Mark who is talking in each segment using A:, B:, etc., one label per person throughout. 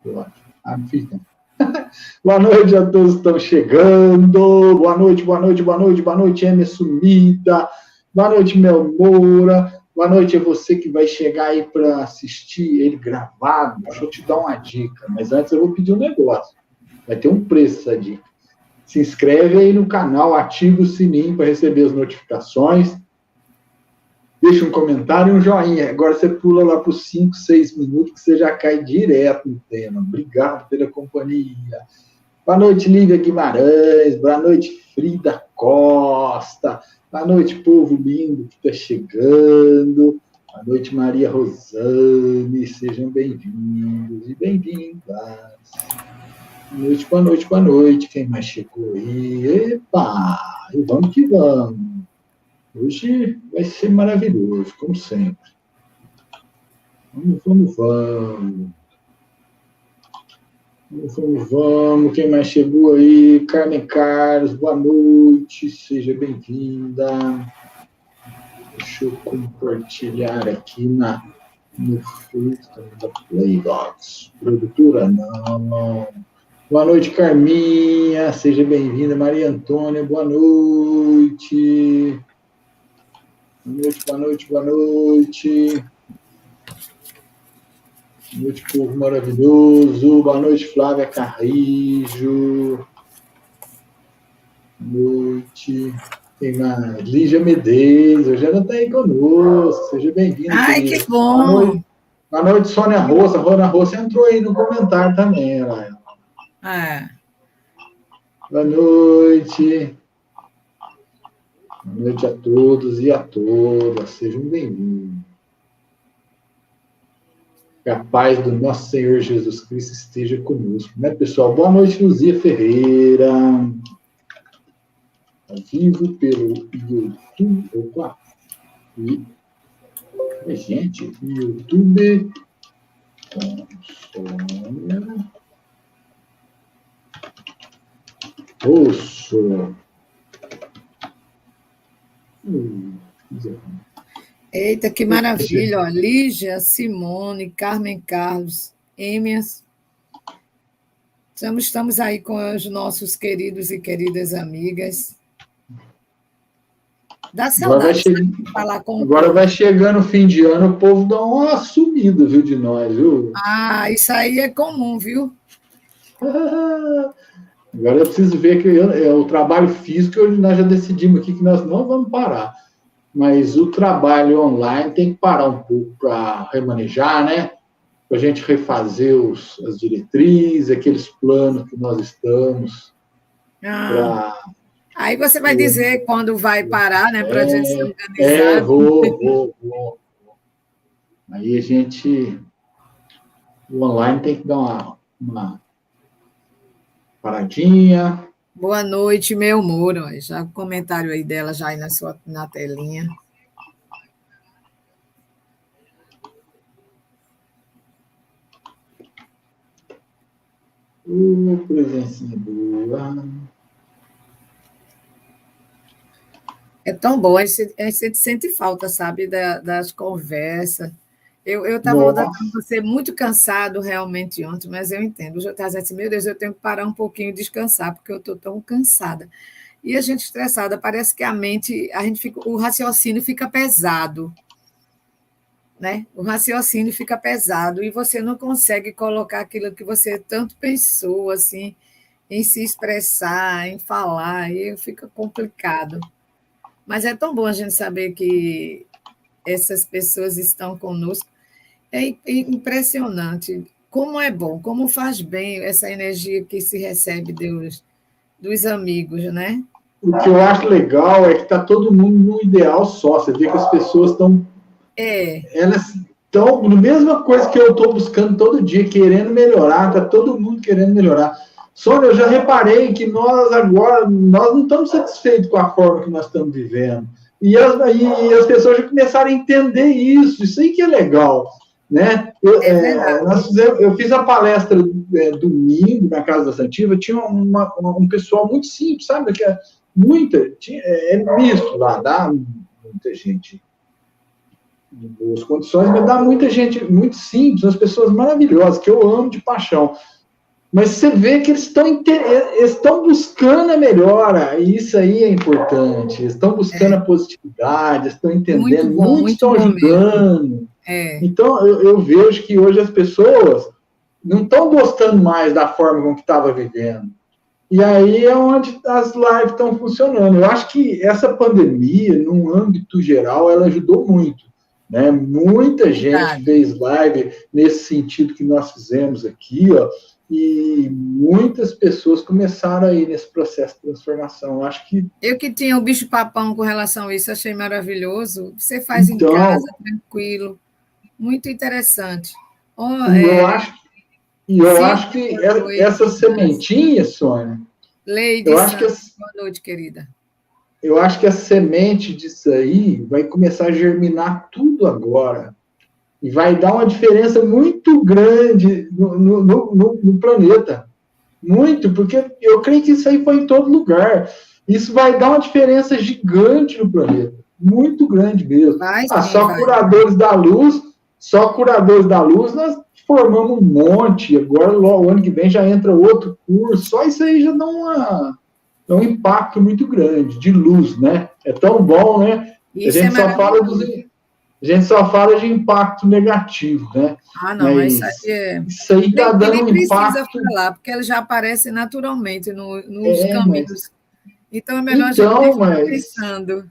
A: Eu acho. Não fiz, não. Boa noite a todos que estão chegando. Boa noite, boa noite, boa noite, boa noite, Emerson Sumida. Boa noite, Mel Moura. Boa noite a você que vai chegar aí para assistir ele gravado. Deixa eu te dar uma dica, mas antes eu vou pedir um negócio. Vai ter um preço essa dica. Se inscreve aí no canal, ativa o sininho para receber as notificações. Deixa um comentário e um joinha. Agora você pula lá por 5, 6 minutos que você já cai direto no tema. Obrigado pela companhia. Boa noite, Lívia Guimarães. Boa noite, Frida Costa. Boa noite, povo lindo que está chegando. Boa noite, Maria Rosane. Sejam bem-vindos e bem-vindas. Boa noite, boa noite, boa noite. Quem mais chegou aí? Epa! E vamos que vamos. Hoje vai ser maravilhoso, como sempre. Vamos. Quem mais chegou aí? Carmen Carlos, boa noite. Seja bem-vinda. Deixa eu compartilhar aqui no da Playbox. Produtora, não. Boa noite, Carminha. Seja bem-vinda. Maria Antônia, boa noite. Boa noite. Boa noite, povo maravilhoso. Boa noite, Flávia Carrijo. Boa noite. Quem mais? Lígia Medeiros. Hoje ela está aí conosco. Seja bem-vinda.
B: Ai, querida. Que bom.
A: Boa noite, Sônia Roça. Rona Roça entrou aí no comentário também. Ela. Boa noite. Boa noite a todos e a todas. Sejam bem-vindos. Que a paz do nosso Senhor Jesus Cristo esteja conosco, né, pessoal? Boa noite, Luzia Ferreira. Ao vivo pelo YouTube. Opa! Gente, YouTube. Sônia. Osso.
B: Eita, que maravilha, ó. Lígia, Simone, Carmen Carlos, Emias. Estamos aí com os nossos queridos e queridas amigas. Dá saudade de falar com
A: agora vai chegando o fim de ano, o povo dá uma sumida, viu, de nós, viu?
B: Isso aí é comum, viu?
A: Agora eu preciso ver que o trabalho físico, nós já decidimos aqui que nós não vamos parar. Mas o trabalho online tem que parar um pouco para remanejar, né? Para a gente refazer as diretrizes, aqueles planos que nós estamos.
B: Aí você vai dizer quando vai parar, né? Para a gente se organizar.
A: Vou. Aí a gente... O online tem que dar uma paradinha.
B: Boa noite, meu Moro. Já o comentário aí dela já aí na telinha.
A: Presencinha boa.
B: É tão bom, a gente sente falta, sabe, das conversas. Eu estava você muito cansado realmente ontem, mas eu entendo. Eu estava assim, meu Deus, eu tenho que parar um pouquinho e descansar, porque eu estou tão cansada. E a gente estressada, parece que o raciocínio fica pesado, né? O raciocínio fica pesado e você não consegue colocar aquilo que você tanto pensou, assim, em se expressar, em falar, e fica complicado. Mas é tão bom a gente saber que essas pessoas estão conosco. É impressionante como é bom, como faz bem essa energia que se recebe dos amigos, né?
A: O que eu acho legal é que está todo mundo no ideal só. Você vê que as pessoas estão... Elas estão na mesma coisa que eu estou buscando todo dia, querendo melhorar. Está todo mundo querendo melhorar. Sônia, eu já reparei que nós não estamos satisfeitos com a forma que nós estamos vivendo. E as pessoas já começaram a entender isso. Isso aí que é legal. Né? Eu fiz a palestra domingo na Casa da Santiva, tinha um pessoal muito simples, sabe? Que é misto lá, dá muita gente de boas condições, mas dá muita gente muito simples, umas pessoas maravilhosas, que eu amo de paixão. Mas você vê que eles estão buscando a melhora, e isso aí é importante. Eles estão buscando a positividade, estão entendendo, muitos estão ajudando. Então, eu vejo que hoje as pessoas não estão gostando mais da forma como que estava vivendo. E aí é onde as lives estão funcionando. Eu acho que essa pandemia, num âmbito geral, ela ajudou muito. Né? Muita gente fez live nesse sentido que nós fizemos aqui, ó, e muitas pessoas começaram aí nesse processo de transformação. Acho que...
B: Eu que tinha o bicho-papão com relação a isso, achei maravilhoso. Você faz em casa, tranquilo. Muito interessante.
A: Eu acho que essa sementinha, Sônia...
B: Leide, boa noite, querida.
A: Eu acho que a semente disso aí vai começar a germinar tudo agora. E vai dar uma diferença muito grande no planeta. Muito, porque eu creio que isso aí foi em todo lugar. Isso vai dar uma diferença gigante no planeta. Muito grande mesmo. Só curadores da luz, nós formamos um monte. Agora, o ano que vem, já entra outro curso. Só isso aí já dá um impacto muito grande de luz, né? É tão bom, né? A gente só fala de impacto negativo, né?
B: Não, mas isso aí está dando um impacto... Nem precisa falar, porque ela já aparece naturalmente nos caminhos. Então, é melhor a gente ficar pensando.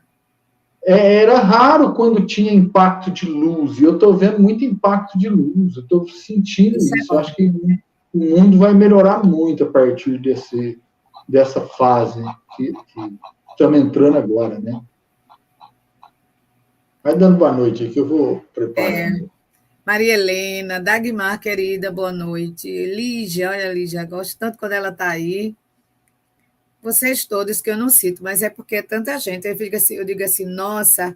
A: Era raro quando tinha impacto de luz, e eu estou vendo muito impacto de luz, eu estou sentindo isso. Eu acho que o mundo vai melhorar muito a partir dessa fase que estamos entrando agora, né? Vai dando boa noite aí, que eu vou preparando.
B: Maria Helena, Dagmar, querida, boa noite. Lígia, olha, Lígia, gosto tanto quando ela está aí. Vocês todos que eu não cito, mas é porque é tanta gente. Eu digo assim, nossa,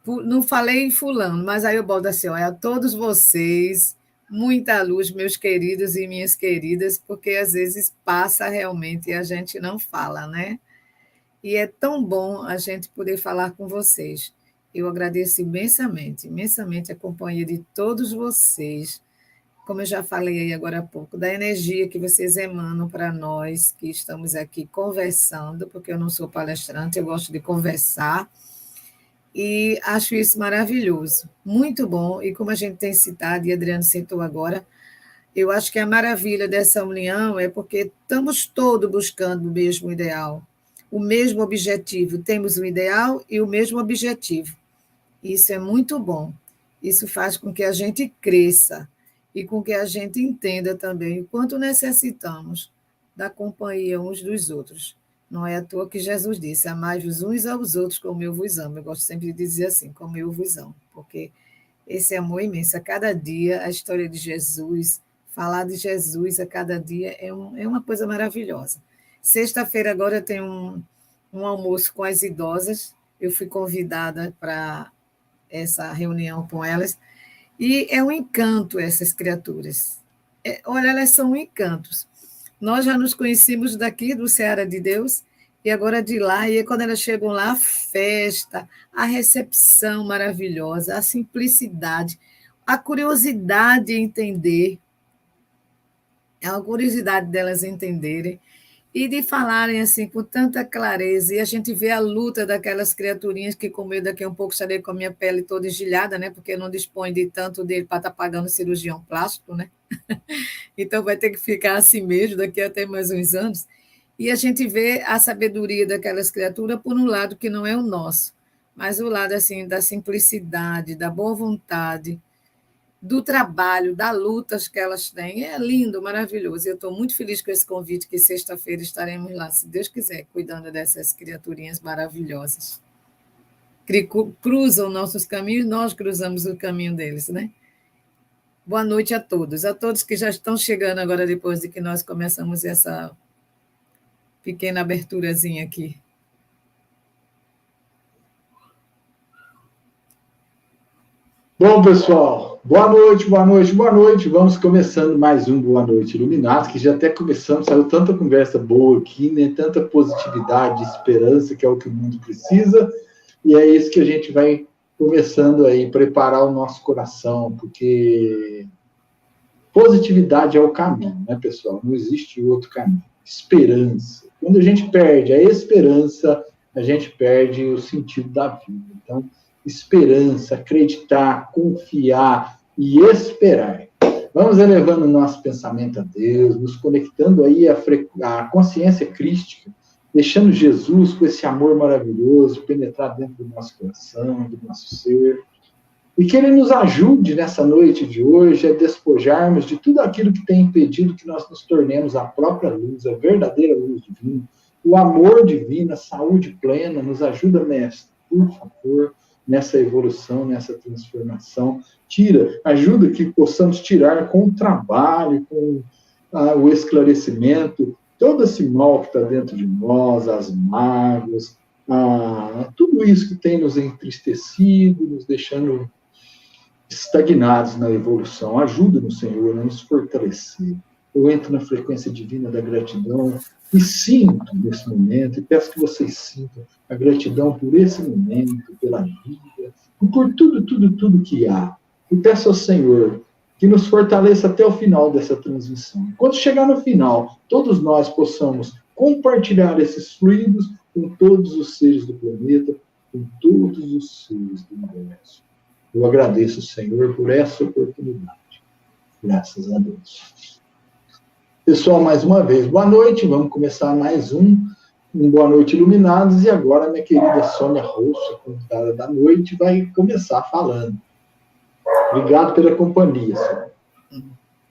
B: não falei em fulano, mas aí eu boto assim, olha, a todos vocês, muita luz, meus queridos e minhas queridas, porque às vezes passa realmente e a gente não fala, né? E é tão bom a gente poder falar com vocês. Eu agradeço imensamente, imensamente a companhia de todos vocês, como eu já falei aí agora há pouco, da energia que vocês emanam para nós que estamos aqui conversando, porque eu não sou palestrante, eu gosto de conversar, e acho isso maravilhoso, muito bom, e como a gente tem citado, e Adriano citou agora, eu acho que a maravilha dessa união é porque estamos todos buscando o mesmo ideal, o mesmo objetivo, temos um ideal e o mesmo objetivo. Isso é muito bom. Isso faz com que a gente cresça e com que a gente entenda também o quanto necessitamos da companhia uns dos outros. Não é à toa que Jesus disse, amai-vos uns aos outros como eu vos amo. Eu gosto sempre de dizer assim, como eu vos amo, porque esse amor imenso. A cada dia, a história de Jesus, falar de Jesus a cada dia é uma coisa maravilhosa. Sexta-feira agora tem um almoço com as idosas. Eu fui convidada para essa reunião com elas, e é um encanto essas criaturas. Olha, elas são um encanto. Nós já nos conhecemos daqui, do Seara de Deus, e agora de lá, e quando elas chegam lá, a festa, a recepção maravilhosa, a simplicidade, a curiosidade em entender, a curiosidade delas entenderem, e de falarem assim com tanta clareza, e a gente vê a luta daquelas criaturinhas que, como eu daqui a um pouco estarei com a minha pele toda esgilhada, né? Porque não dispõe de tanto dele para estar pagando cirurgião plástico, né? Então vai ter que ficar assim mesmo daqui até mais uns anos. E a gente vê a sabedoria daquelas criaturas por um lado que não é o nosso, mas o lado assim da simplicidade, da boa vontade, do trabalho, das lutas que elas têm. É lindo, maravilhoso. Eu estou muito feliz com esse convite, que sexta-feira estaremos lá, se Deus quiser, cuidando dessas criaturinhas maravilhosas. Que cruzam nossos caminhos, nós cruzamos o caminho deles, né? Boa noite a todos que já estão chegando agora, depois de que nós começamos essa pequena aberturazinha aqui.
A: Bom, pessoal, boa noite, boa noite, boa noite. Vamos começando mais um Boa Noite Iluminados, que já até começamos, saiu tanta conversa boa aqui, né? Tanta positividade, esperança, que é o que o mundo precisa, e é isso que a gente vai começando aí, preparar o nosso coração, porque positividade é o caminho, né, pessoal? Não existe outro caminho. Esperança. Quando a gente perde a esperança, a gente perde o sentido da vida. Então, esperança, acreditar, confiar e esperar. Vamos elevando o nosso pensamento a Deus, nos conectando aí à consciência crística, deixando Jesus com esse amor maravilhoso penetrar dentro do nosso coração, do nosso ser. E que Ele nos ajude nessa noite de hoje a despojarmos de tudo aquilo que tem impedido que nós nos tornemos a própria luz, a verdadeira luz divina, o amor divino, a saúde plena. Nos ajuda, Mestre, por favor, nessa evolução, nessa transformação. Ajuda que possamos tirar com o trabalho, com o esclarecimento, todo esse mal que está dentro de nós, as mágoas, tudo isso que tem nos entristecido, nos deixando estagnados na evolução. Ajuda-nos, Senhor, a nos fortalecer. Eu entro na frequência divina da gratidão e sinto nesse momento, e peço que vocês sintam a gratidão por esse momento, pela vida, e por tudo que há. E peço ao Senhor que nos fortaleça até o final dessa transmissão. Quando chegar no final, todos nós possamos compartilhar esses fluidos com todos os seres do planeta, com todos os seres do universo. Eu agradeço, Senhor, por essa oportunidade. Graças a Deus. Pessoal, mais uma vez, boa noite. Vamos começar mais um Boa Noite Iluminados. E agora, minha querida Sônia Rosso, convidada da noite, vai começar falando. Obrigado pela companhia, Sônia.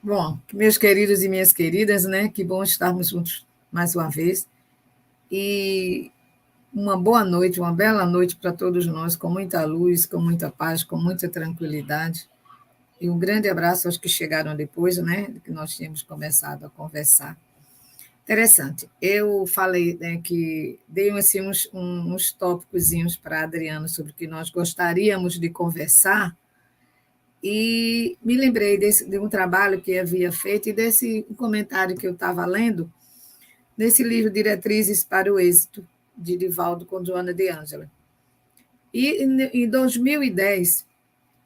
B: Bom, meus queridos e minhas queridas, né? Que bom estarmos juntos mais uma vez. E uma boa noite, uma bela noite para todos nós, com muita luz, com muita paz, com muita tranquilidade. E um grande abraço aos que chegaram depois, né? Que nós tínhamos começado a conversar. Interessante. Eu falei, né, que dei assim, uns tópicozinhos para a Adriana sobre o que nós gostaríamos de conversar. E me lembrei de um trabalho que havia feito e desse comentário que eu estava lendo nesse livro Diretrizes para o Êxito, de Divaldo com Joana de Ângela. E em 2010,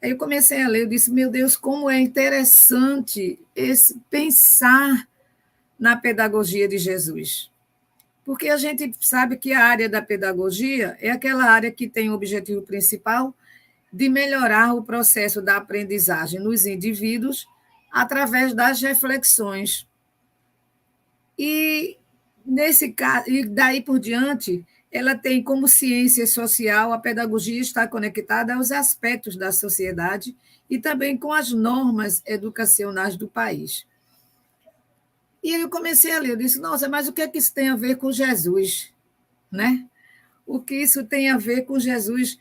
B: aí eu comecei a ler, eu disse, meu Deus, como é interessante pensar na pedagogia de Jesus. Porque a gente sabe que a área da pedagogia é aquela área que tem o objetivo principal de melhorar o processo da aprendizagem nos indivíduos através das reflexões. E, nesse caso, e daí por diante, ela tem como ciência social, a pedagogia está conectada aos aspectos da sociedade e também com as normas educacionais do país. E eu comecei a ler, eu disse, nossa, mas o que é que isso tem a ver com Jesus? Né? O que isso tem a ver com Jesus?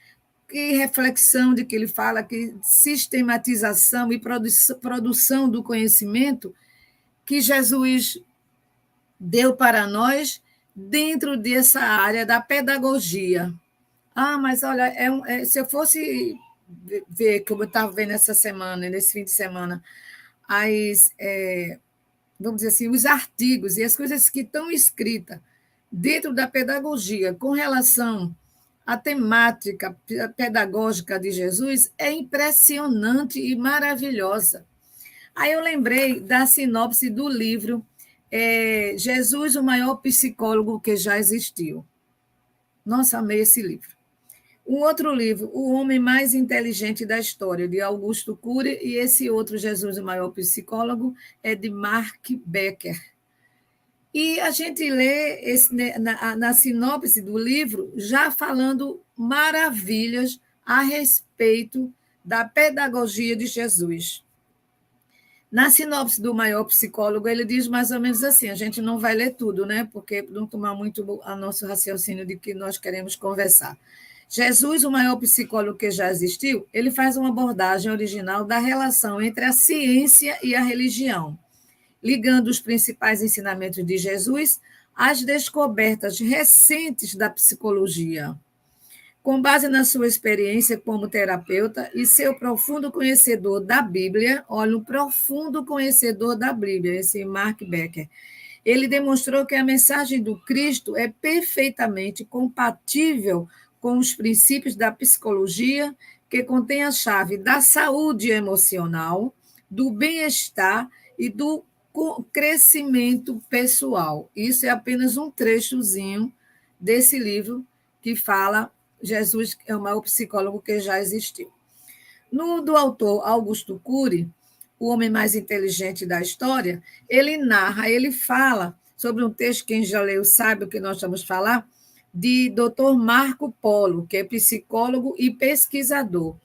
B: Que reflexão de que ele fala, que sistematização e produção do conhecimento que Jesus deu para nós dentro dessa área da pedagogia. Mas olha, se eu fosse ver, como eu estava vendo essa semana, nesse fim de semana, vamos dizer assim, os artigos e as coisas que estão escritas dentro da pedagogia com relação à temática pedagógica de Jesus é impressionante e maravilhosa. Aí eu lembrei da sinopse do livro Jesus, o maior psicólogo que já existiu. Nossa, amei esse livro. Um outro livro, O Homem Mais Inteligente da História, de Augusto Cury, e esse outro, Jesus, o Maior Psicólogo, é de Mark Becker. E a gente lê na sinopse do livro já falando maravilhas a respeito da pedagogia de Jesus. Na sinopse do Maior Psicólogo, ele diz mais ou menos assim, a gente não vai ler tudo, né? Porque não tomar muito a nosso raciocínio de que nós queremos conversar. Jesus, o maior psicólogo que já existiu, ele faz uma abordagem original da relação entre a ciência e a religião, ligando os principais ensinamentos de Jesus às descobertas recentes da psicologia. Com base na sua experiência como terapeuta e seu profundo conhecedor da Bíblia, olha, um profundo conhecedor da Bíblia, esse Mark Becker, ele demonstrou que a mensagem do Cristo é perfeitamente compatível com os princípios da psicologia que contém a chave da saúde emocional, do bem-estar e do crescimento pessoal. Isso é apenas um trechozinho desse livro que fala Jesus é o maior psicólogo que já existiu. No do autor Augusto Cury, o homem mais inteligente da história, ele narra, ele fala sobre um texto, quem já leu sabe o que nós vamos falar, de Dr. Marco Polo, que é psicólogo e pesquisador.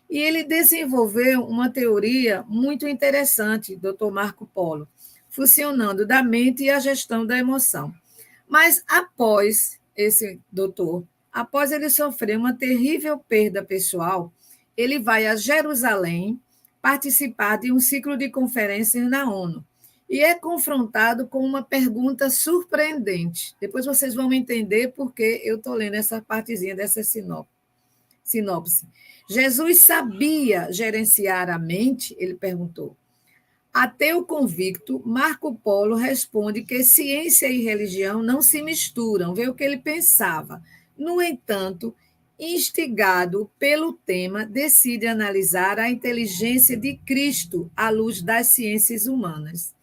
B: E ele desenvolveu uma teoria muito interessante, Dr. Marco Polo, funcionando da mente e a gestão da emoção. Mas após esse doutor, após ele sofrer uma terrível perda pessoal, ele vai a Jerusalém participar de um ciclo de conferências na ONU e é confrontado com uma pergunta surpreendente. Depois vocês vão entender porque eu estou lendo essa partezinha dessa sinopse. Jesus sabia gerenciar a mente? Ele perguntou. Ateu convicto, Marco Polo responde que ciência e religião não se misturam, vê o que ele pensava. No entanto, instigado pelo tema, decide analisar a inteligência de Cristo à luz das ciências humanas.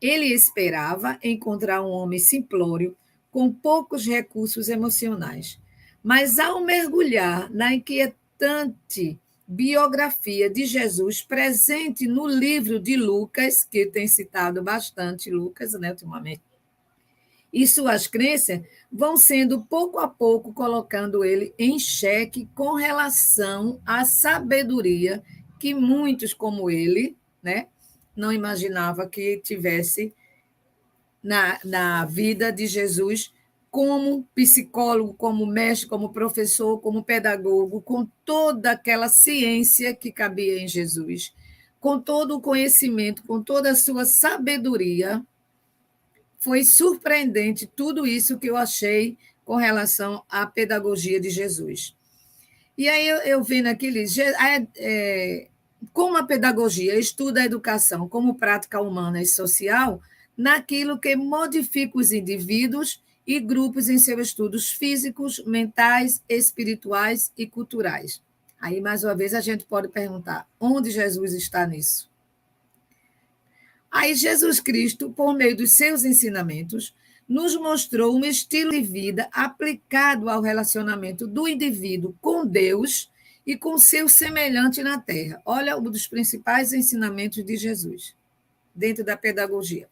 B: Ele esperava encontrar um homem simplório, com poucos recursos emocionais. Mas, ao mergulhar na inquietante biografia de Jesus presente no livro de Lucas, que tem citado bastante Lucas, né, ultimamente, e suas crenças vão sendo, pouco a pouco, colocando ele em xeque com relação à sabedoria que muitos, como ele, né, não imaginava que tivesse na vida de Jesus como psicólogo, como mestre, como professor, como pedagogo, com toda aquela ciência que cabia em Jesus, com todo o conhecimento, com toda a sua sabedoria. Foi surpreendente tudo isso que eu achei com relação à pedagogia de Jesus. E aí eu vendo aquele... como a pedagogia estuda a educação como prática humana e social, naquilo que modifica os indivíduos e grupos em seus estudos físicos, mentais, espirituais e culturais. Aí, mais uma vez, a gente pode perguntar, onde Jesus está nisso? Aí, Jesus Cristo, por meio dos seus ensinamentos, nos mostrou um estilo de vida aplicado ao relacionamento do indivíduo com Deus e com seu semelhante na Terra. Olha um dos principais ensinamentos de Jesus, dentro da pedagogia.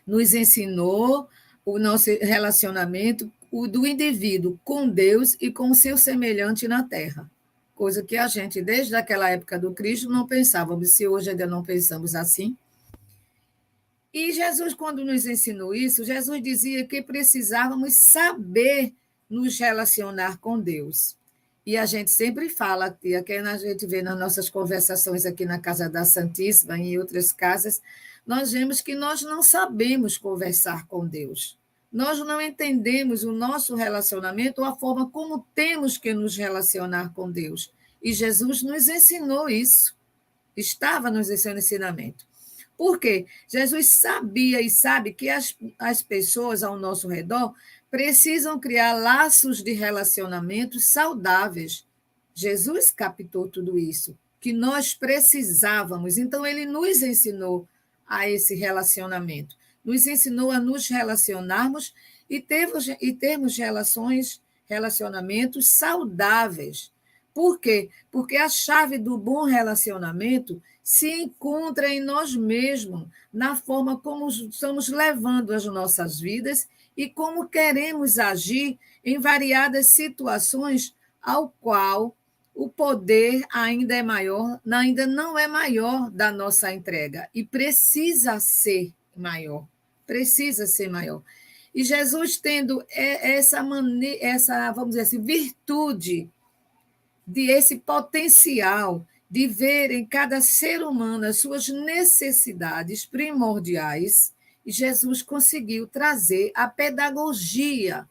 B: Nos ensinou o nosso relacionamento o do indivíduo com Deus e com seu semelhante na Terra. Coisa que a gente, desde aquela época do Cristo, não pensávamos, se hoje ainda não pensamos assim. E Jesus, quando nos ensinou isso, Jesus dizia que precisávamos saber nos relacionar com Deus. E a gente sempre fala, tia, que a gente vê nas nossas conversações aqui na Casa da Santíssima e em outras casas, nós vemos que nós não sabemos conversar com Deus. Nós não entendemos o nosso relacionamento ou a forma como temos que nos relacionar com Deus. E Jesus nos ensinou isso. Estava nos ensinando ensinamento. Por quê? Jesus sabia e sabe que as pessoas ao nosso redor precisam criar laços de relacionamentos saudáveis. Jesus captou tudo isso, que nós precisávamos. Então, ele nos ensinou a esse relacionamento. Nos ensinou a nos relacionarmos e termos relacionamentos saudáveis. Por quê? Porque a chave do bom relacionamento se encontra em nós mesmos, na forma como estamos levando as nossas vidas e como queremos agir em variadas situações ao qual o poder ainda é maior, ainda não é maior da nossa entrega e precisa ser maior, E Jesus tendo essa, vamos dizer assim, virtude, esse potencial de ver em cada ser humano as suas necessidades primordiais, e Jesus conseguiu trazer a pedagogia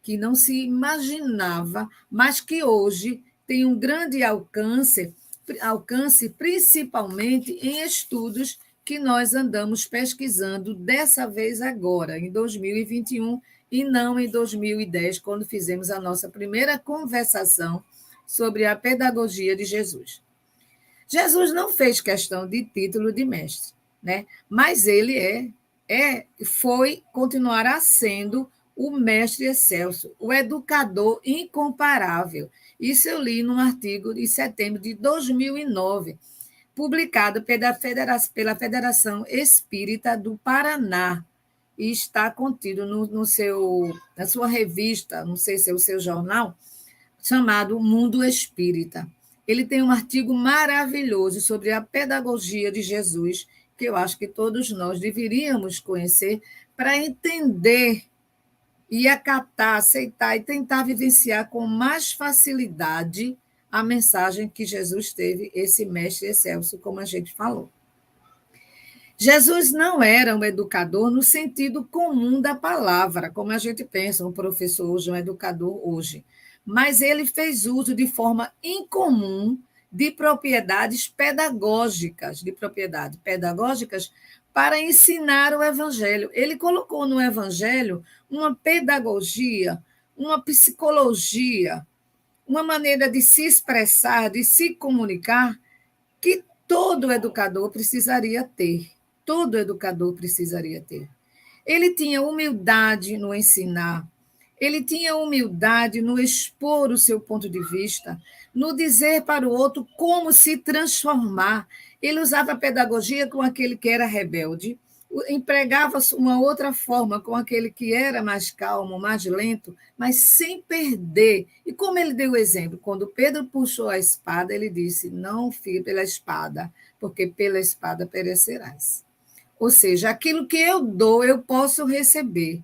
B: que não se imaginava, mas que hoje tem um grande alcance principalmente em estudos que nós andamos pesquisando dessa vez agora, em 2021, e não em 2010, quando fizemos a nossa primeira conversação sobre a pedagogia de Jesus. Jesus não fez questão de título de mestre, né? Mas ele continuará sendo o mestre excelso, o educador incomparável. Isso eu li num artigo de setembro de 2009, publicado pela Federação Espírita do Paraná, e está contido na sua revista, não sei se é o seu jornal, chamado Mundo Espírita. Ele tem um artigo maravilhoso sobre a pedagogia de Jesus, que eu acho que todos nós deveríamos conhecer para entender e acatar, aceitar e tentar vivenciar com mais facilidade a mensagem que Jesus teve, esse mestre excelso, como a gente falou. Jesus não era um educador no sentido comum da palavra, como a gente pensa, um professor hoje, um educador hoje. Mas ele fez uso de forma incomum de propriedades pedagógicas, para ensinar o evangelho. Ele colocou no evangelho uma pedagogia, uma psicologia, uma maneira de se expressar, de se comunicar, que todo educador precisaria ter. Todo educador precisaria ter. Ele tinha humildade no ensinar, ele tinha humildade no expor o seu ponto de vista, no dizer para o outro como se transformar. Ele usava a pedagogia com aquele que era rebelde, empregava uma outra forma com aquele que era mais calmo, mais lento, mas sem perder. E como ele deu o exemplo, quando Pedro puxou a espada, ele disse: não fique pela espada, porque pela espada perecerás. Ou seja, aquilo que eu dou, eu posso receber.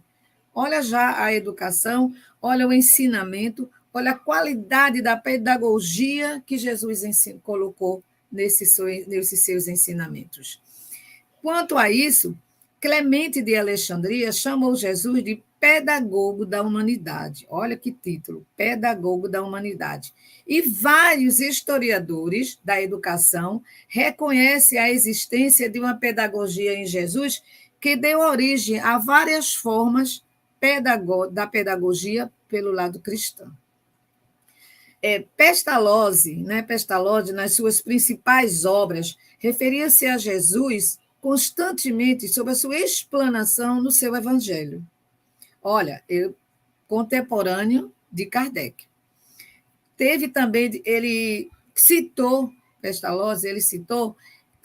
B: Olha já a educação, olha o ensinamento, olha a qualidade da pedagogia que Jesus colocou nesses seus ensinamentos. Quanto a isso, Clemente de Alexandria chamou Jesus de pedagogo da humanidade. Olha que título, pedagogo da humanidade. E vários historiadores da educação reconhecem a existência de uma pedagogia em Jesus que deu origem a várias formas da pedagogia pelo lado cristão. Pestalozzi, nas suas principais obras, referia-se a Jesus constantemente sobre a sua explanação no seu evangelho. Olha, contemporâneo de Kardec. Teve também, Pestalozzi, ele citou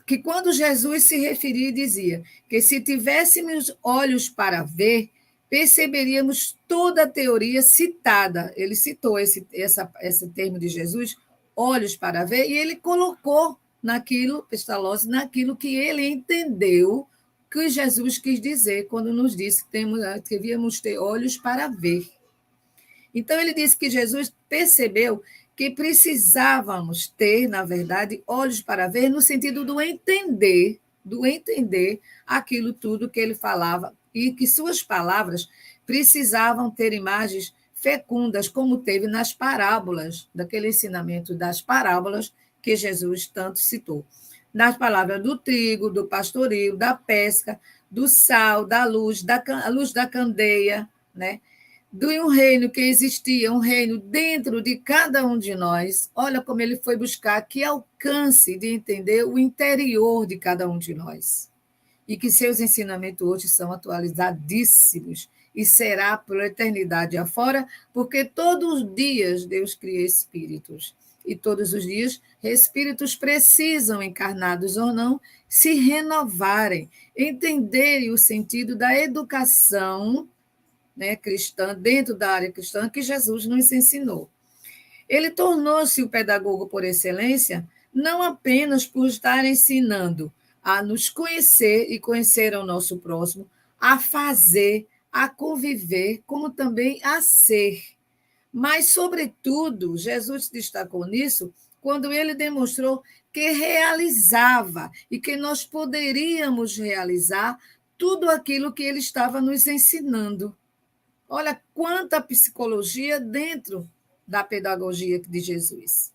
B: que quando Jesus se referia, dizia que se tivéssemos olhos para ver, perceberíamos toda a teoria citada. Ele citou esse termo de Jesus, olhos para ver, e ele colocou Pestalozzi, naquilo que ele entendeu que Jesus quis dizer quando nos disse que devíamos ter olhos para ver. Então, ele disse que Jesus percebeu que precisávamos ter, na verdade, olhos para ver, no sentido do entender aquilo tudo que ele falava, e que suas palavras precisavam ter imagens fecundas, como teve nas parábolas, daquele ensinamento das parábolas que Jesus tanto citou. Nas palavras do trigo, do pastoreio, da pesca, do sal, da luz, a luz da candeia, né? De um reino que existia, um reino dentro de cada um de nós. Olha como ele foi buscar que alcance de entender o interior de cada um de nós. E que seus ensinamentos hoje são atualizadíssimos e será por eternidade afora, porque todos os dias Deus cria espíritos. E todos os dias espíritos precisam, encarnados ou não, se renovarem, entenderem o sentido da educação, né, cristã, dentro da área cristã, que Jesus nos ensinou. Ele tornou-se o pedagogo por excelência, não apenas por estar ensinando a nos conhecer e conhecer ao nosso próximo, a fazer, a conviver, como também a ser. Mas, sobretudo, Jesus destacou nisso quando ele demonstrou que realizava e que nós poderíamos realizar tudo aquilo que ele estava nos ensinando. Olha quanta psicologia dentro da pedagogia de Jesus.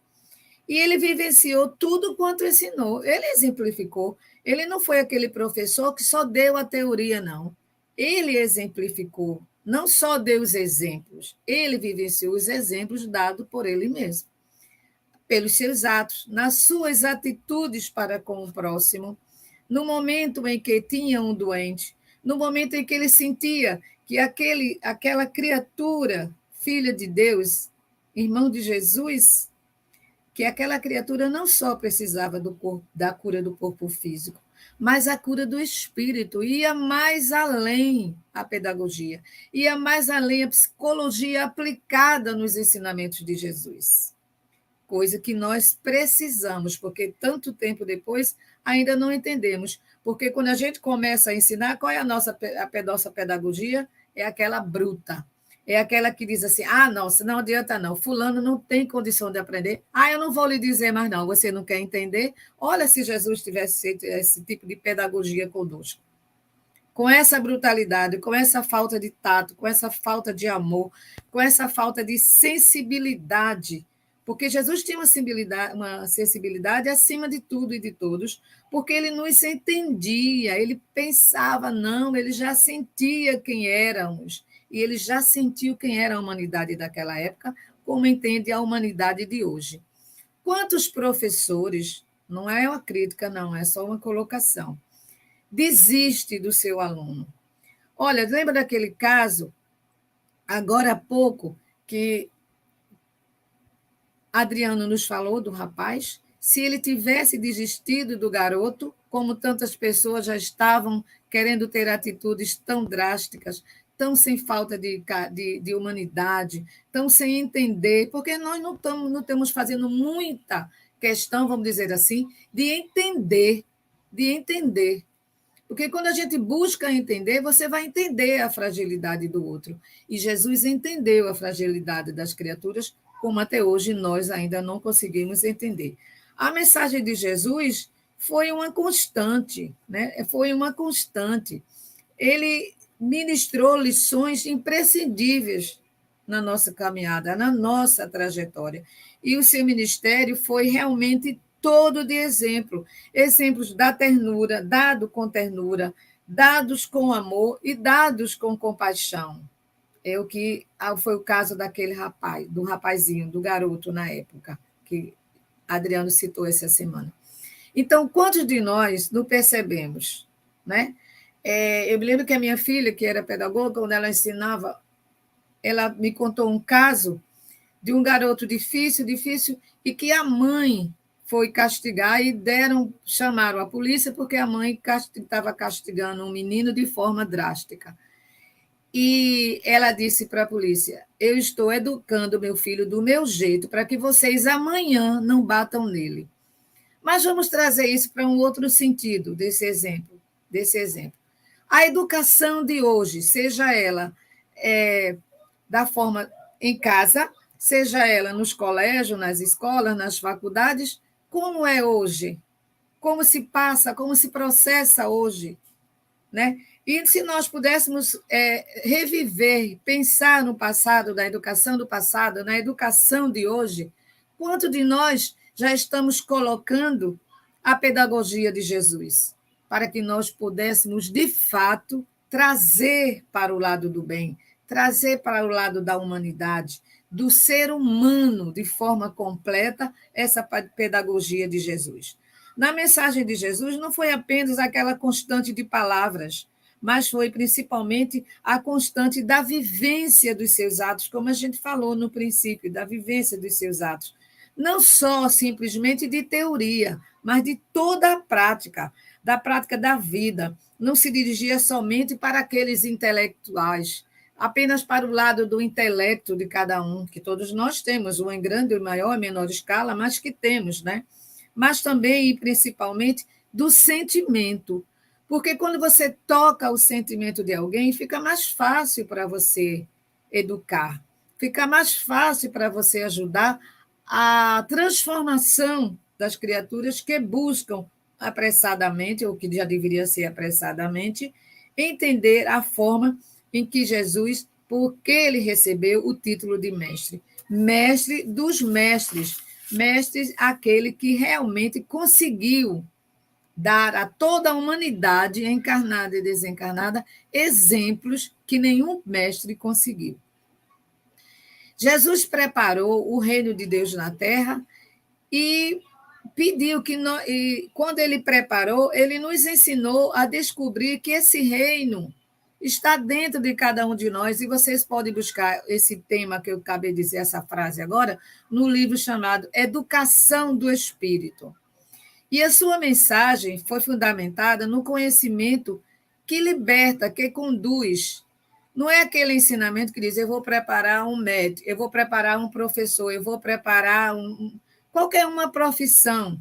B: E ele vivenciou tudo quanto ensinou. Ele exemplificou. Ele não foi aquele professor que só deu a teoria, não. Ele exemplificou, não só deu os exemplos, ele vivenciou os exemplos dados por ele mesmo. pelos seus atos, nas suas atitudes para com o próximo, no momento em que tinha um doente, no momento em que ele sentia que aquela criatura, filha de Deus, irmão de Jesus, que aquela criatura não só precisava da cura do corpo físico, mas a cura do espírito. Ia mais além a pedagogia, ia mais além a psicologia aplicada nos ensinamentos de Jesus. Coisa que nós precisamos, porque tanto tempo depois ainda não entendemos. Porque quando a gente começa a ensinar, qual é a nossa pedagogia? É aquela bruta. É aquela que diz assim, nossa, não adianta não, fulano não tem condição de aprender. Eu não vou lhe dizer mais não, você não quer entender? Olha se Jesus tivesse feito esse tipo de pedagogia conosco. Com essa brutalidade, com essa falta de tato, com essa falta de amor, com essa falta de sensibilidade, porque Jesus tinha uma sensibilidade acima de tudo e de todos, porque ele nos entendia, ele pensava, não, ele já sentia quem éramos, e ele já sentiu quem era a humanidade daquela época, como entende a humanidade de hoje. Quantos professores, não é uma crítica, não, é só uma colocação, desiste do seu aluno? Olha, lembra daquele caso, agora há pouco, que Adriano nos falou do rapaz? Se ele tivesse desistido do garoto, como tantas pessoas já estavam querendo ter atitudes tão drásticas, tão sem falta de humanidade, tão sem entender, porque nós não estamos fazendo muita questão, vamos dizer assim, de entender. Porque quando a gente busca entender, você vai entender a fragilidade do outro. E Jesus entendeu a fragilidade das criaturas, como até hoje nós ainda não conseguimos entender. A mensagem de Jesus foi uma constante, né? Foi uma constante. Ele ministrou lições imprescindíveis na nossa caminhada, na nossa trajetória. E o seu ministério foi realmente todo de exemplo. Exemplos da ternura, dado com ternura, dados com amor e dados com compaixão. Foi o caso daquele rapaz, do rapazinho, do garoto na época, que Adriano citou essa semana. Então, quantos de nós não percebemos, né? Eu me lembro que a minha filha, que era pedagoga, quando ela ensinava, ela me contou um caso de um garoto difícil, e que a mãe foi castigar e chamaram a polícia porque a mãe estava castigando um menino de forma drástica. E ela disse para a polícia, eu estou educando meu filho do meu jeito para que vocês amanhã não batam nele. Mas vamos trazer isso para um outro sentido desse exemplo. A educação de hoje, seja ela da forma em casa, seja ela nos colégios, nas escolas, nas faculdades, como é hoje? Como se passa, como se processa hoje? Né? E se nós pudéssemos reviver, pensar no passado, na educação do passado, na educação de hoje, quanto de nós já estamos colocando a pedagogia de Jesus, para que nós pudéssemos, de fato, trazer para o lado do bem, trazer para o lado da humanidade, do ser humano, de forma completa, essa pedagogia de Jesus. Na mensagem de Jesus, não foi apenas aquela constante de palavras, mas foi principalmente a constante da vivência dos seus atos, como a gente falou no princípio, da vivência dos seus atos. Não só simplesmente de teoria, mas de toda a prática, da prática da vida. Não se dirigia somente para aqueles intelectuais, apenas para o lado do intelecto de cada um, que todos nós temos, um em grande, maior e menor escala, mas que temos, né? Mas também e principalmente do sentimento. Porque quando você toca o sentimento de alguém, fica mais fácil para você educar, fica mais fácil para você ajudar a transformação das criaturas que buscam apressadamente, ou que já deveria ser apressadamente, entender a forma em que Jesus, porque ele recebeu o título de mestre. Mestre dos mestres, mestre aquele que realmente conseguiu dar a toda a humanidade, encarnada e desencarnada, exemplos que nenhum mestre conseguiu. Jesus preparou o reino de Deus na terra e pediu que nós, e quando ele preparou, ele nos ensinou a descobrir que esse reino está dentro de cada um de nós, e vocês podem buscar esse tema que eu acabei de dizer, essa frase agora, no livro chamado Educação do Espírito. E a sua mensagem foi fundamentada no conhecimento que liberta, que conduz. Não é aquele ensinamento que diz, eu vou preparar um médico, eu vou preparar um professor, eu vou preparar qualquer uma profissão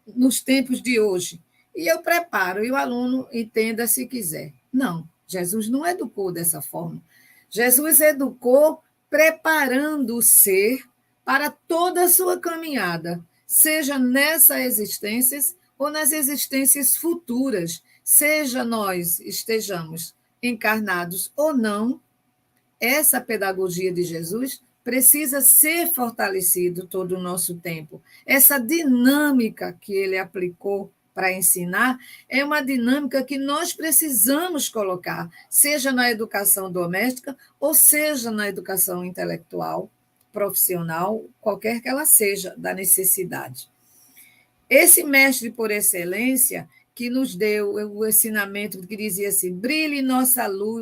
B: nos tempos de hoje. E eu preparo, e o aluno entenda se quiser. Não, Jesus não educou dessa forma. Jesus educou preparando o ser para toda a sua caminhada, seja nessas existências ou nas existências futuras, seja nós estejamos encarnados ou não, essa pedagogia de Jesus precisa ser fortalecido todo o nosso tempo. Essa dinâmica que ele aplicou para ensinar é uma dinâmica que nós precisamos colocar, seja na educação doméstica ou seja na educação intelectual, profissional, qualquer que ela seja, da necessidade. Esse mestre por excelência que nos deu o ensinamento que dizia assim, brilhe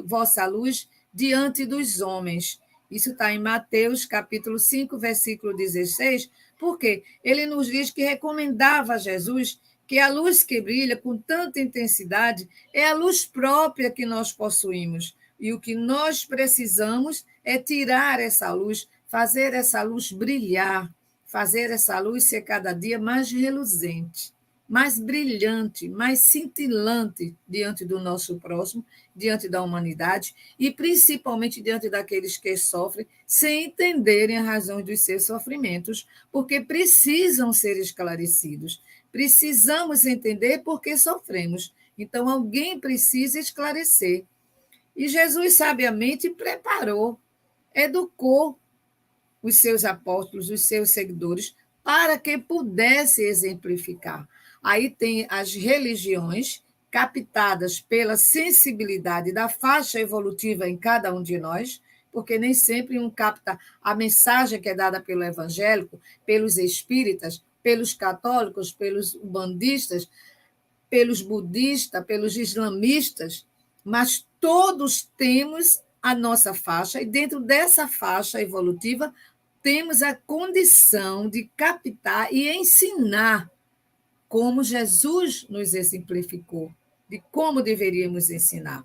B: vossa luz diante dos homens. Isso está em Mateus, capítulo 5, versículo 16, porque ele nos diz que recomendava a Jesus que a luz que brilha com tanta intensidade é a luz própria que nós possuímos. E o que nós precisamos é tirar essa luz, fazer essa luz brilhar, fazer essa luz ser cada dia mais reluzente, mais brilhante, mais cintilante diante do nosso próximo, diante da humanidade e principalmente diante daqueles que sofrem sem entenderem a razão dos seus sofrimentos, porque precisam ser esclarecidos. Precisamos entender por que sofremos. Então, alguém precisa esclarecer. E Jesus sabiamente preparou, educou os seus apóstolos, os seus seguidores, para que pudesse exemplificar. Aí tem as religiões captadas pela sensibilidade da faixa evolutiva em cada um de nós, porque nem sempre um capta a mensagem que é dada pelo evangélico, pelos espíritas, pelos católicos, pelos umbandistas, pelos budistas, pelos islamistas, mas todos temos a nossa faixa, e dentro dessa faixa evolutiva temos a condição de captar e ensinar como Jesus nos exemplificou, de como deveríamos ensinar.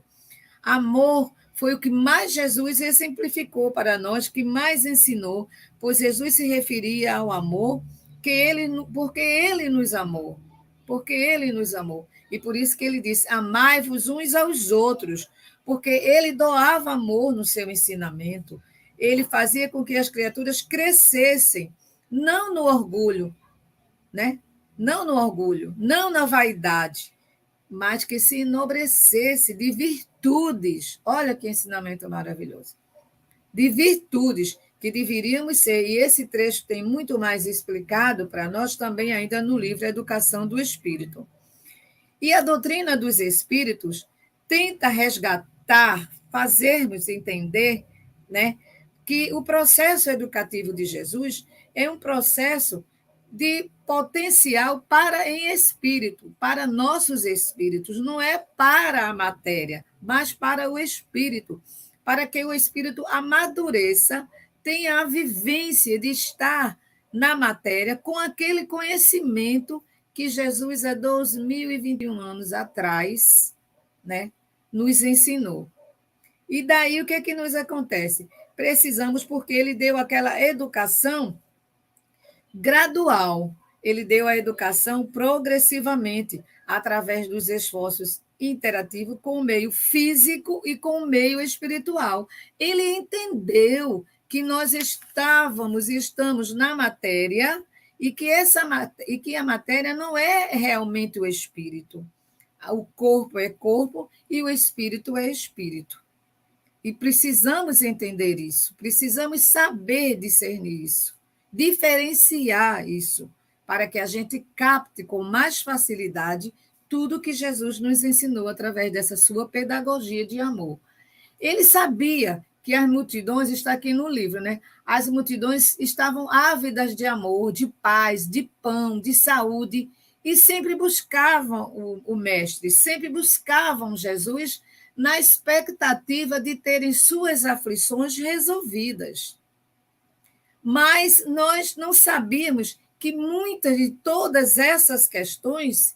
B: Amor foi o que mais Jesus exemplificou para nós, que mais ensinou, pois Jesus se referia ao amor porque ele nos amou. Porque ele nos amou. E por isso que ele disse, amai-vos uns aos outros, porque ele doava amor no seu ensinamento. Ele fazia com que as criaturas crescessem, não no orgulho, né? Não no orgulho, não na vaidade, mas que se enobrecesse de virtudes. Olha que ensinamento maravilhoso. De virtudes que deveríamos ser. E esse trecho tem muito mais explicado para nós também ainda no livro Educação do Espírito. E a doutrina dos espíritos tenta resgatar, fazermos entender, né, que o processo educativo de Jesus é um processo de potencial para em espírito, para nossos espíritos, não é para a matéria, mas para o espírito, para que o espírito amadureça, tenha a vivência de estar na matéria com aquele conhecimento que Jesus, há 2021 anos atrás, né, nos ensinou. E daí o que é que nos acontece? Precisamos, porque ele deu aquela educação gradual, ele deu a educação progressivamente, através dos esforços interativos com o meio físico e com o meio espiritual. Ele entendeu que nós estávamos e estamos na matéria e que a matéria não é realmente o espírito. O corpo é corpo e o espírito é espírito. E precisamos entender isso, precisamos saber discernir isso, diferenciar isso, para que a gente capte com mais facilidade tudo que Jesus nos ensinou através dessa sua pedagogia de amor. Ele sabia que as multidões, está aqui no livro, né? As multidões estavam ávidas de amor, de paz, de pão, de saúde, e sempre buscavam o Mestre, sempre buscavam Jesus na expectativa de terem suas aflições resolvidas. Mas nós não sabíamos que muitas de todas essas questões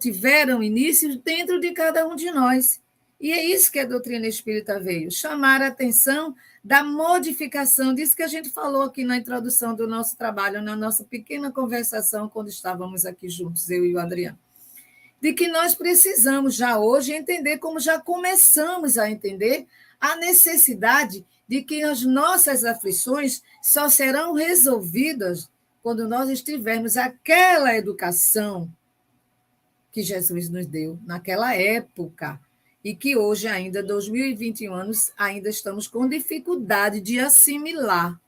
B: tiveram início dentro de cada um de nós. E é isso que a doutrina espírita veio, chamar a atenção da modificação, disso que a gente falou aqui na introdução do nosso trabalho, na nossa pequena conversação, quando estávamos aqui juntos, eu e o Adriano, de que nós precisamos já hoje entender, como já começamos a entender, a necessidade de que as nossas aflições só serão resolvidas quando nós tivermos aquela educação que Jesus nos deu naquela época, e que hoje, ainda, 2021 anos, ainda estamos com dificuldade de assimilar,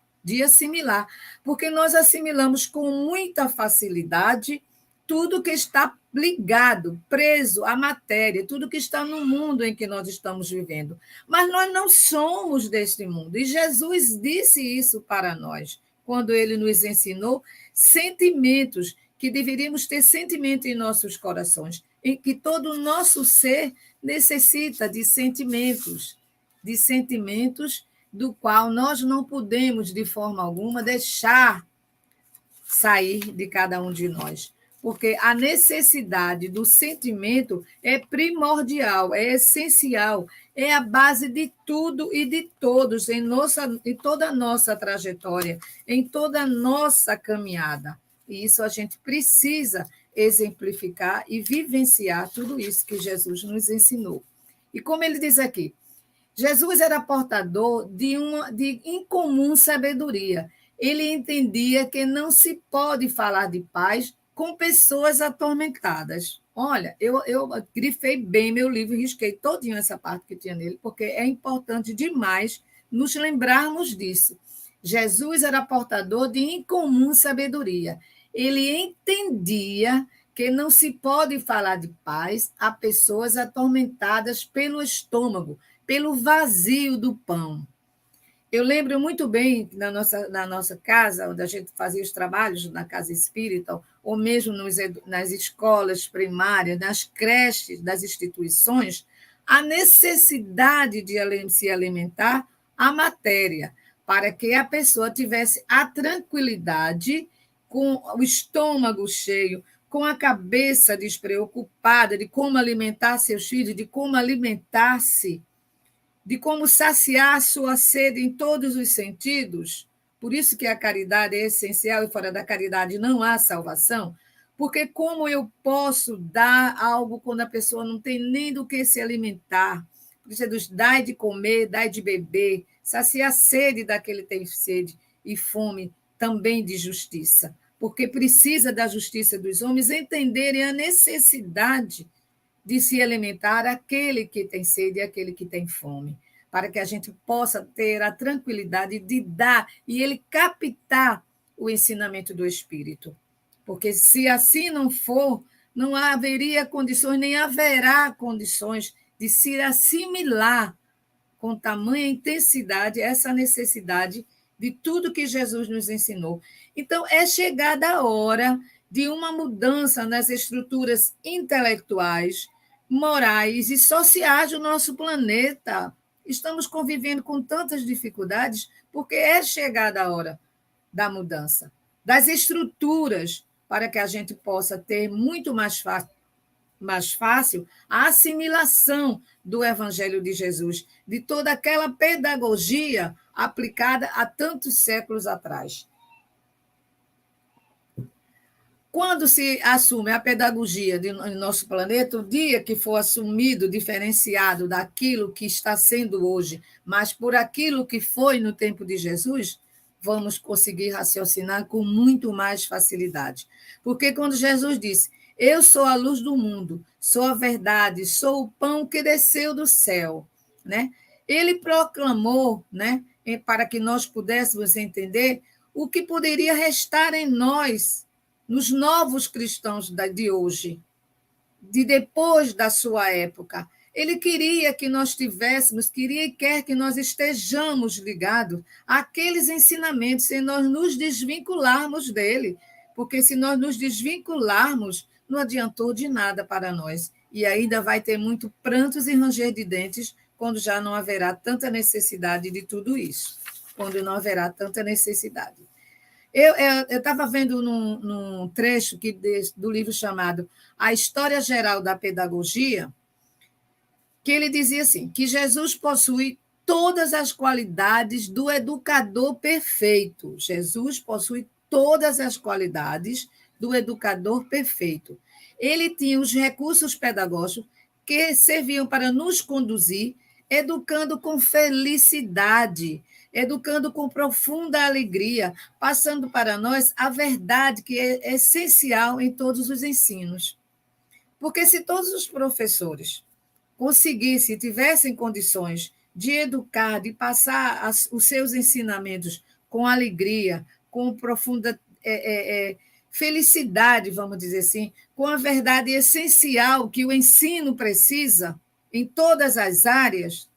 B: porque nós assimilamos com muita facilidade tudo que está ligado, preso à matéria, tudo que está no mundo em que nós estamos vivendo. Mas nós não somos deste mundo, e Jesus disse isso para nós, quando ele nos ensinou sentimentos, que deveríamos ter sentimento em nossos corações, em que todo o nosso ser necessita de sentimentos do qual nós não podemos, de forma alguma, deixar sair de cada um de nós. Porque a necessidade do sentimento é primordial, é essencial, é a base de tudo e de todos em toda a nossa trajetória, em toda a nossa caminhada. E isso a gente precisa exemplificar e vivenciar tudo isso que Jesus nos ensinou. E como ele diz aqui, Jesus era portador de incomum sabedoria. Ele entendia que não se pode falar de paz com pessoas atormentadas. Olha, eu grifei bem meu livro, risquei todinho essa parte que tinha nele, porque é importante demais nos lembrarmos disso. Jesus era portador de incomum sabedoria. Ele entendia que não se pode falar de paz a pessoas atormentadas pelo estômago, pelo vazio do pão. Eu lembro muito bem na nossa casa, onde a gente fazia os trabalhos na casa espírita, ou mesmo nas escolas primárias, nas creches das instituições, a necessidade de se alimentar a matéria, para que a pessoa tivesse a tranquilidade, com o estômago cheio, com a cabeça despreocupada de como alimentar seus filhos, de como alimentar-se, de como saciar sua sede em todos os sentidos. Por isso que a caridade é essencial e fora da caridade não há salvação, porque como eu posso dar algo quando a pessoa não tem nem do que se alimentar? Por isso é dos dai de comer, dai de beber, saciar a sede daquele que tem sede e fome também de justiça, porque precisa da justiça dos homens entenderem a necessidade de se alimentar aquele que tem sede e aquele que tem fome, para que a gente possa ter a tranquilidade de dar e ele captar o ensinamento do Espírito. Porque se assim não for, não haveria condições, nem haverá condições de se assimilar com tamanha intensidade essa necessidade de tudo que Jesus nos ensinou. Então, é chegada a hora de uma mudança nas estruturas intelectuais, morais e sociais do nosso planeta. Estamos convivendo com tantas dificuldades porque é chegada a hora da mudança, das estruturas, para que a gente possa ter muito mais fácil a assimilação do Evangelho de Jesus, de toda aquela pedagogia aplicada há tantos séculos atrás. Quando se assume a pedagogia do nosso planeta, o dia que for assumido, diferenciado daquilo que está sendo hoje, mas por aquilo que foi no tempo de Jesus, vamos conseguir raciocinar com muito mais facilidade. Porque quando Jesus disse, eu sou a luz do mundo, sou a verdade, sou o pão que desceu do céu, né? Ele proclamou, né, para que nós pudéssemos entender o que poderia restar em nós, nos novos cristãos de hoje, de depois da sua época. Ele queria que nós tivéssemos, queria e quer que nós estejamos ligados àqueles ensinamentos, sem nós nos desvincularmos dele. Porque se nós nos desvincularmos, não adiantou de nada para nós. E ainda vai ter muito prantos e ranger de dentes quando já não haverá tanta necessidade de tudo isso. Quando não haverá tanta necessidade. Eu estava vendo num trecho do livro chamado A História Geral da Pedagogia, que ele dizia assim, que Jesus possui todas as qualidades do educador perfeito. Jesus possui todas as qualidades do educador perfeito. Ele tinha os recursos pedagógicos que serviam para nos conduzir, educando com felicidade, educando com profunda alegria, passando para nós a verdade que é essencial em todos os ensinos. Porque se todos os professores conseguissem, tivessem condições de educar, de passar os seus ensinamentos com alegria, com profunda felicidade, vamos dizer assim, com a verdade essencial que o ensino precisa em todas as áreas,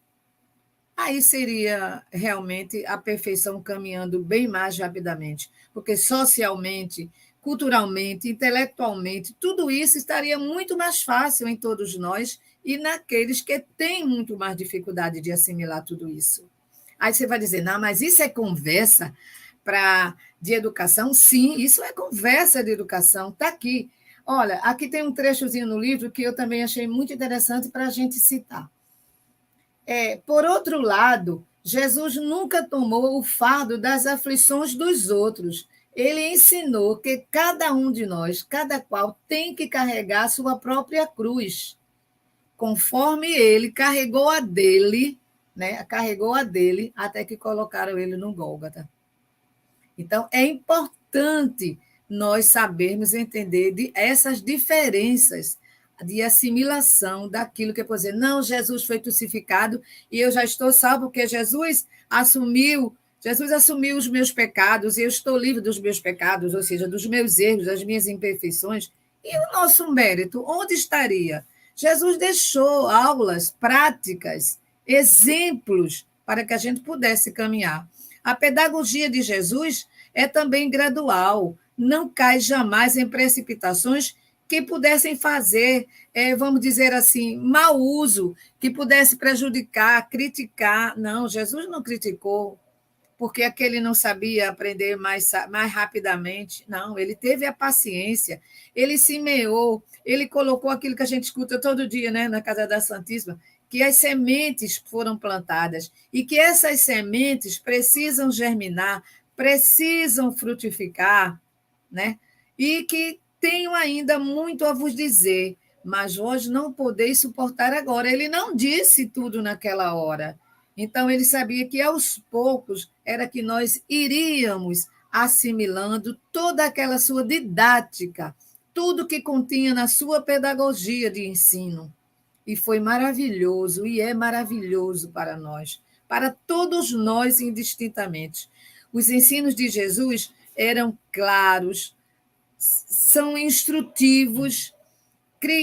B: aí seria realmente a perfeição caminhando bem mais rapidamente, porque socialmente, culturalmente, intelectualmente, tudo isso estaria muito mais fácil em todos nós e naqueles que têm muito mais dificuldade de assimilar tudo isso. Aí você vai dizer, não, mas isso é conversa de educação? Sim, isso é conversa de educação, está aqui. Olha, aqui tem um trechozinho no livro que eu também achei muito interessante para a gente citar. Por outro lado, Jesus nunca tomou o fardo das aflições dos outros. Ele ensinou que cada um de nós, cada qual, tem que carregar a sua própria cruz, conforme ele carregou a dele, né? Carregou a dele até que colocaram ele no Gólgota. Então, é importante nós sabermos entender essas diferenças de assimilação daquilo que é, por dizer, não, Jesus foi crucificado e eu já estou salvo, porque Jesus assumiu os meus pecados e eu estou livre dos meus pecados, ou seja, dos meus erros, das minhas imperfeições. E o nosso mérito, onde estaria? Jesus deixou aulas práticas, exemplos, para que a gente pudesse caminhar. A pedagogia de Jesus é também gradual, não cai jamais em precipitações que pudessem fazer, vamos dizer assim, mau uso, que pudesse prejudicar, criticar. Não, Jesus não criticou porque aquele não sabia aprender mais rapidamente. Não, ele teve a paciência, ele semeou, ele colocou aquilo que a gente escuta todo dia, né, na Casa da Santíssima, que as sementes foram plantadas e que essas sementes precisam germinar, precisam frutificar, né? E que tenho ainda muito a vos dizer, mas vós não podeis suportar agora. Ele não disse tudo naquela hora. Então, ele sabia que, aos poucos, era que nós iríamos assimilando toda aquela sua didática, tudo que continha na sua pedagogia de ensino. E foi maravilhoso, e é maravilhoso para nós, para todos nós indistintamente. Os ensinos de Jesus eram claros, são instrutivos.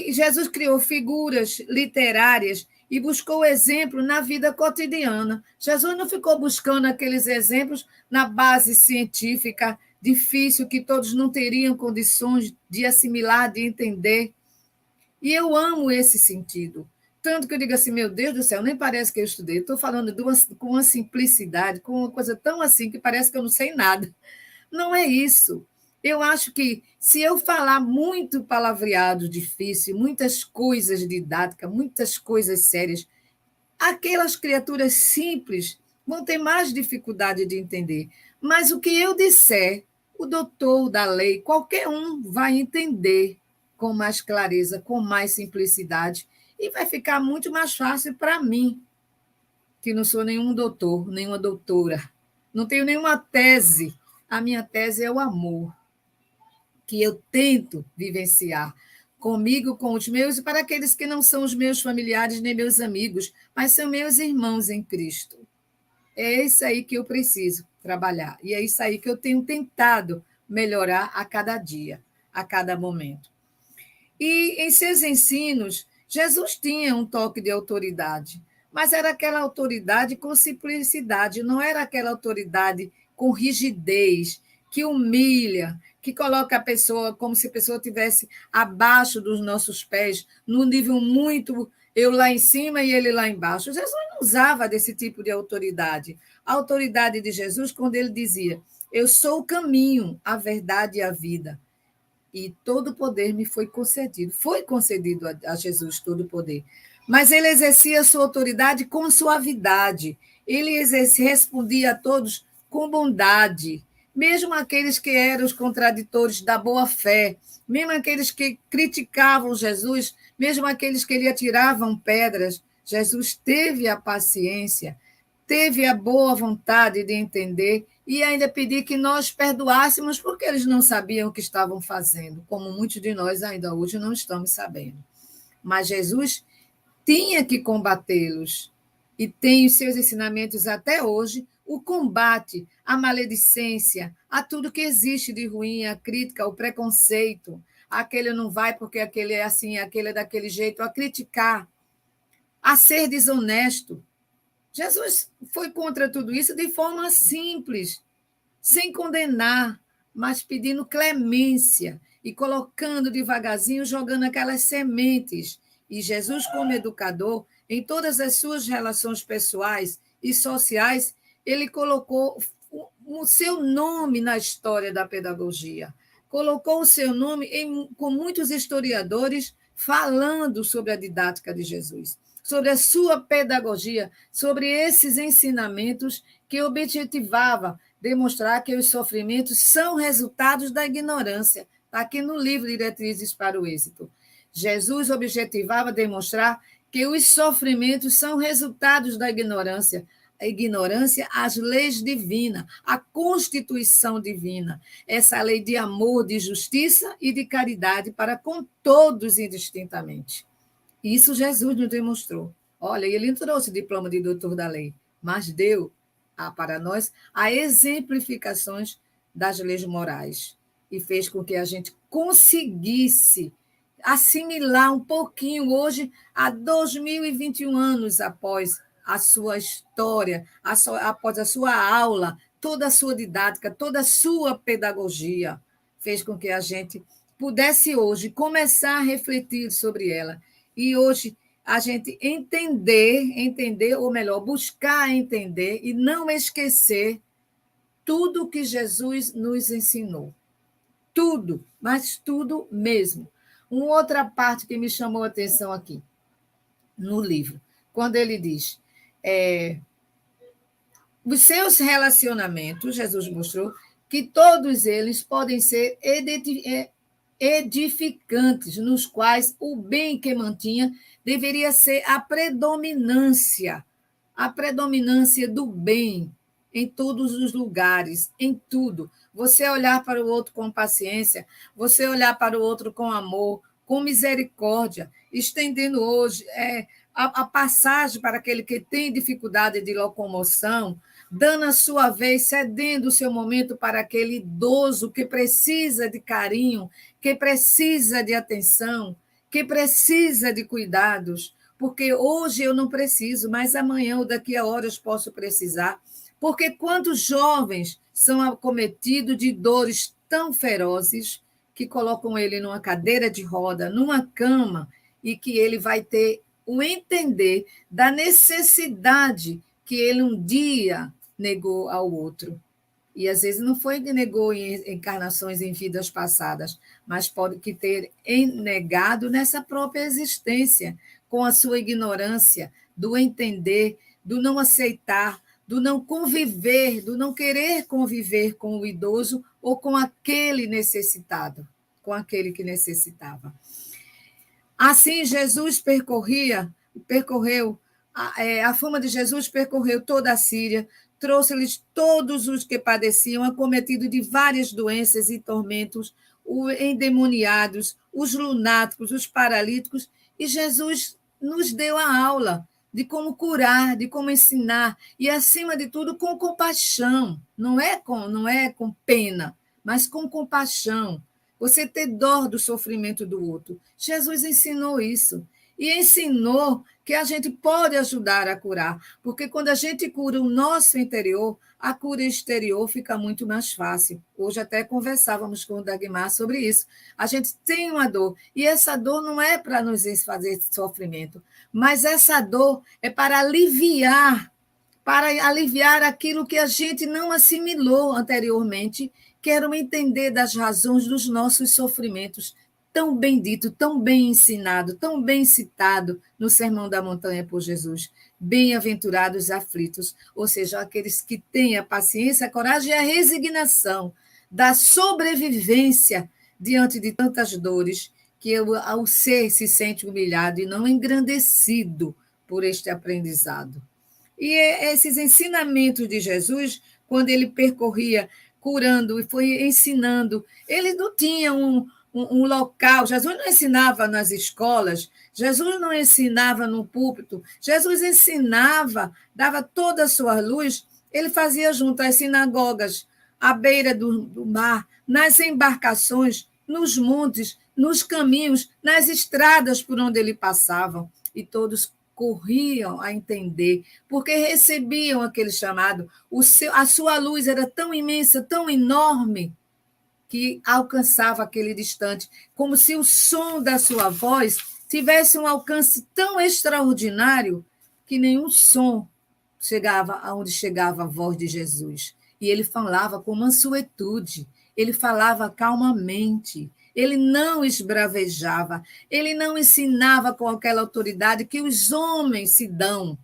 B: Jesus criou figuras literárias e buscou exemplo na vida cotidiana. Jesus não ficou buscando aqueles exemplos na base científica difícil que todos não teriam condições de assimilar, de entender. E eu amo esse sentido. Tanto que eu digo assim, meu Deus do céu, nem parece que eu estudei. Estou falando com uma simplicidade, com uma coisa tão assim que parece que eu não sei nada. Não é isso. Eu acho que se eu falar muito palavreado difícil, muitas coisas didáticas, muitas coisas sérias, aquelas criaturas simples vão ter mais dificuldade de entender. Mas o que eu disser, o doutor da lei, qualquer um vai entender com mais clareza, com mais simplicidade, e vai ficar muito mais fácil para mim, que não sou nenhum doutor, nenhuma doutora, não tenho nenhuma tese. A minha tese é o amor, que eu tento vivenciar comigo, com os meus, e para aqueles que não são os meus familiares nem meus amigos, mas são meus irmãos em Cristo. É isso aí que eu preciso trabalhar, e é isso aí que eu tenho tentado melhorar a cada dia, a cada momento. E em seus ensinos, Jesus tinha um toque de autoridade, mas era aquela autoridade com simplicidade, não era aquela autoridade com rigidez, que humilha, que coloca a pessoa como se a pessoa estivesse abaixo dos nossos pés, num nível muito eu lá em cima e ele lá embaixo. Jesus não usava desse tipo de autoridade. A autoridade de Jesus, quando ele dizia: eu sou o caminho, a verdade e a vida, e todo o poder me foi concedido. Foi concedido a Jesus todo o poder. Mas ele exercia a sua autoridade com suavidade. Ele respondia a todos com bondade. Mesmo aqueles que eram os contraditores da boa-fé, mesmo aqueles que criticavam Jesus, mesmo aqueles que lhe atiravam pedras, Jesus teve a paciência, teve a boa vontade de entender e ainda pedir que nós perdoássemos porque eles não sabiam o que estavam fazendo, como muitos de nós ainda hoje não estamos sabendo. Mas Jesus tinha que combatê-los e tem os seus ensinamentos até hoje, o combate à maledicência, a tudo que existe de ruim, a crítica, o preconceito, aquele não vai porque aquele é assim, aquele é daquele jeito, a criticar, a ser desonesto. Jesus foi contra tudo isso de forma simples, sem condenar, mas pedindo clemência e colocando devagarzinho, jogando aquelas sementes. E Jesus, como educador, em todas as suas relações pessoais e sociais, ele colocou o seu nome na história da pedagogia. Colocou o seu nome com muitos historiadores falando sobre a didática de Jesus, sobre a sua pedagogia, sobre esses ensinamentos que objetivava demonstrar que os sofrimentos são resultados da ignorância. Está aqui no livro Diretrizes para o Êxito. Jesus objetivava demonstrar que os sofrimentos são resultados da ignorância. A ignorância, as leis divinas, a constituição divina, essa lei de amor, de justiça e de caridade para com todos indistintamente. Isso Jesus nos demonstrou. Olha, ele não trouxe diploma de doutor da lei, mas deu para nós as exemplificações das leis morais e fez com que a gente conseguisse assimilar um pouquinho hoje, há 2021 anos após a sua história, após a sua aula, toda a sua didática, toda a sua pedagogia, fez com que a gente pudesse hoje começar a refletir sobre ela. E hoje a gente entender, ou melhor, buscar entender e não esquecer tudo o que Jesus nos ensinou. Tudo, mas tudo mesmo. Uma outra parte que me chamou a atenção aqui, no livro, quando ele diz, os seus relacionamentos, Jesus mostrou que todos eles podem ser edificantes, nos quais o bem que mantinha deveria ser a predominância do bem em todos os lugares, em tudo. Você olhar para o outro com paciência, você olhar para o outro com amor, com misericórdia, estendendo hoje a passagem para aquele que tem dificuldade de locomoção, dando a sua vez, cedendo o seu momento para aquele idoso que precisa de carinho, que precisa de atenção, que precisa de cuidados, porque hoje eu não preciso, mas amanhã ou daqui a horas posso precisar. Porque quantos jovens são acometidos de dores tão ferozes que colocam ele numa cadeira de roda, numa cama, e que ele vai ter o entender da necessidade que ele um dia negou ao outro. E às vezes não foi que negou em encarnações em vidas passadas, mas pode que ter negado nessa própria existência, com a sua ignorância, do entender, do não aceitar, do não conviver, do não querer conviver com o idoso ou com aquele necessitado, com aquele que necessitava. Assim, Jesus percorreu, a fama de Jesus percorreu toda a Síria, trouxe-lhes todos os que padeciam, acometidos de várias doenças e tormentos, os endemoniados, os lunáticos, os paralíticos, e Jesus nos deu a aula de como curar, de como ensinar, e, acima de tudo, com compaixão, não é com pena, mas com compaixão. Você ter dor do sofrimento do outro. Jesus ensinou isso. e ensinou que a gente pode ajudar a curar, porque quando a gente cura o nosso interior, a cura exterior fica muito mais fácil. Hoje até conversávamos com o Dagmar sobre isso. A gente tem uma dor, e essa dor não é para nos fazer sofrimento, mas essa dor é para aliviar aquilo que a gente não assimilou anteriormente, que era o entender das razões dos nossos sofrimentos, tão bem dito, tão bem ensinado, tão bem citado no Sermão da Montanha por Jesus. Bem-aventurados os aflitos, ou seja, aqueles que têm a paciência, a coragem e a resignação da sobrevivência diante de tantas dores, que o ser se sente humilhado e não engrandecido por este aprendizado. E esses ensinamentos de Jesus, quando ele percorria curando e foi ensinando, ele não tinha um local. Jesus não ensinava nas escolas, Jesus não ensinava no púlpito, Jesus ensinava, dava toda a sua luz, ele fazia junto às sinagogas, à beira do mar, nas embarcações, nos montes, nos caminhos, nas estradas por onde ele passava, e todos corriam a entender, porque recebiam aquele chamado. A sua luz era tão imensa, tão enorme, que alcançava aquele distante, como se o som da sua voz tivesse um alcance tão extraordinário que nenhum som chegava aonde chegava a voz de Jesus. E ele falava com mansuetude, ele falava calmamente, ele não esbravejava, ele não ensinava com aquela autoridade que os homens se dão,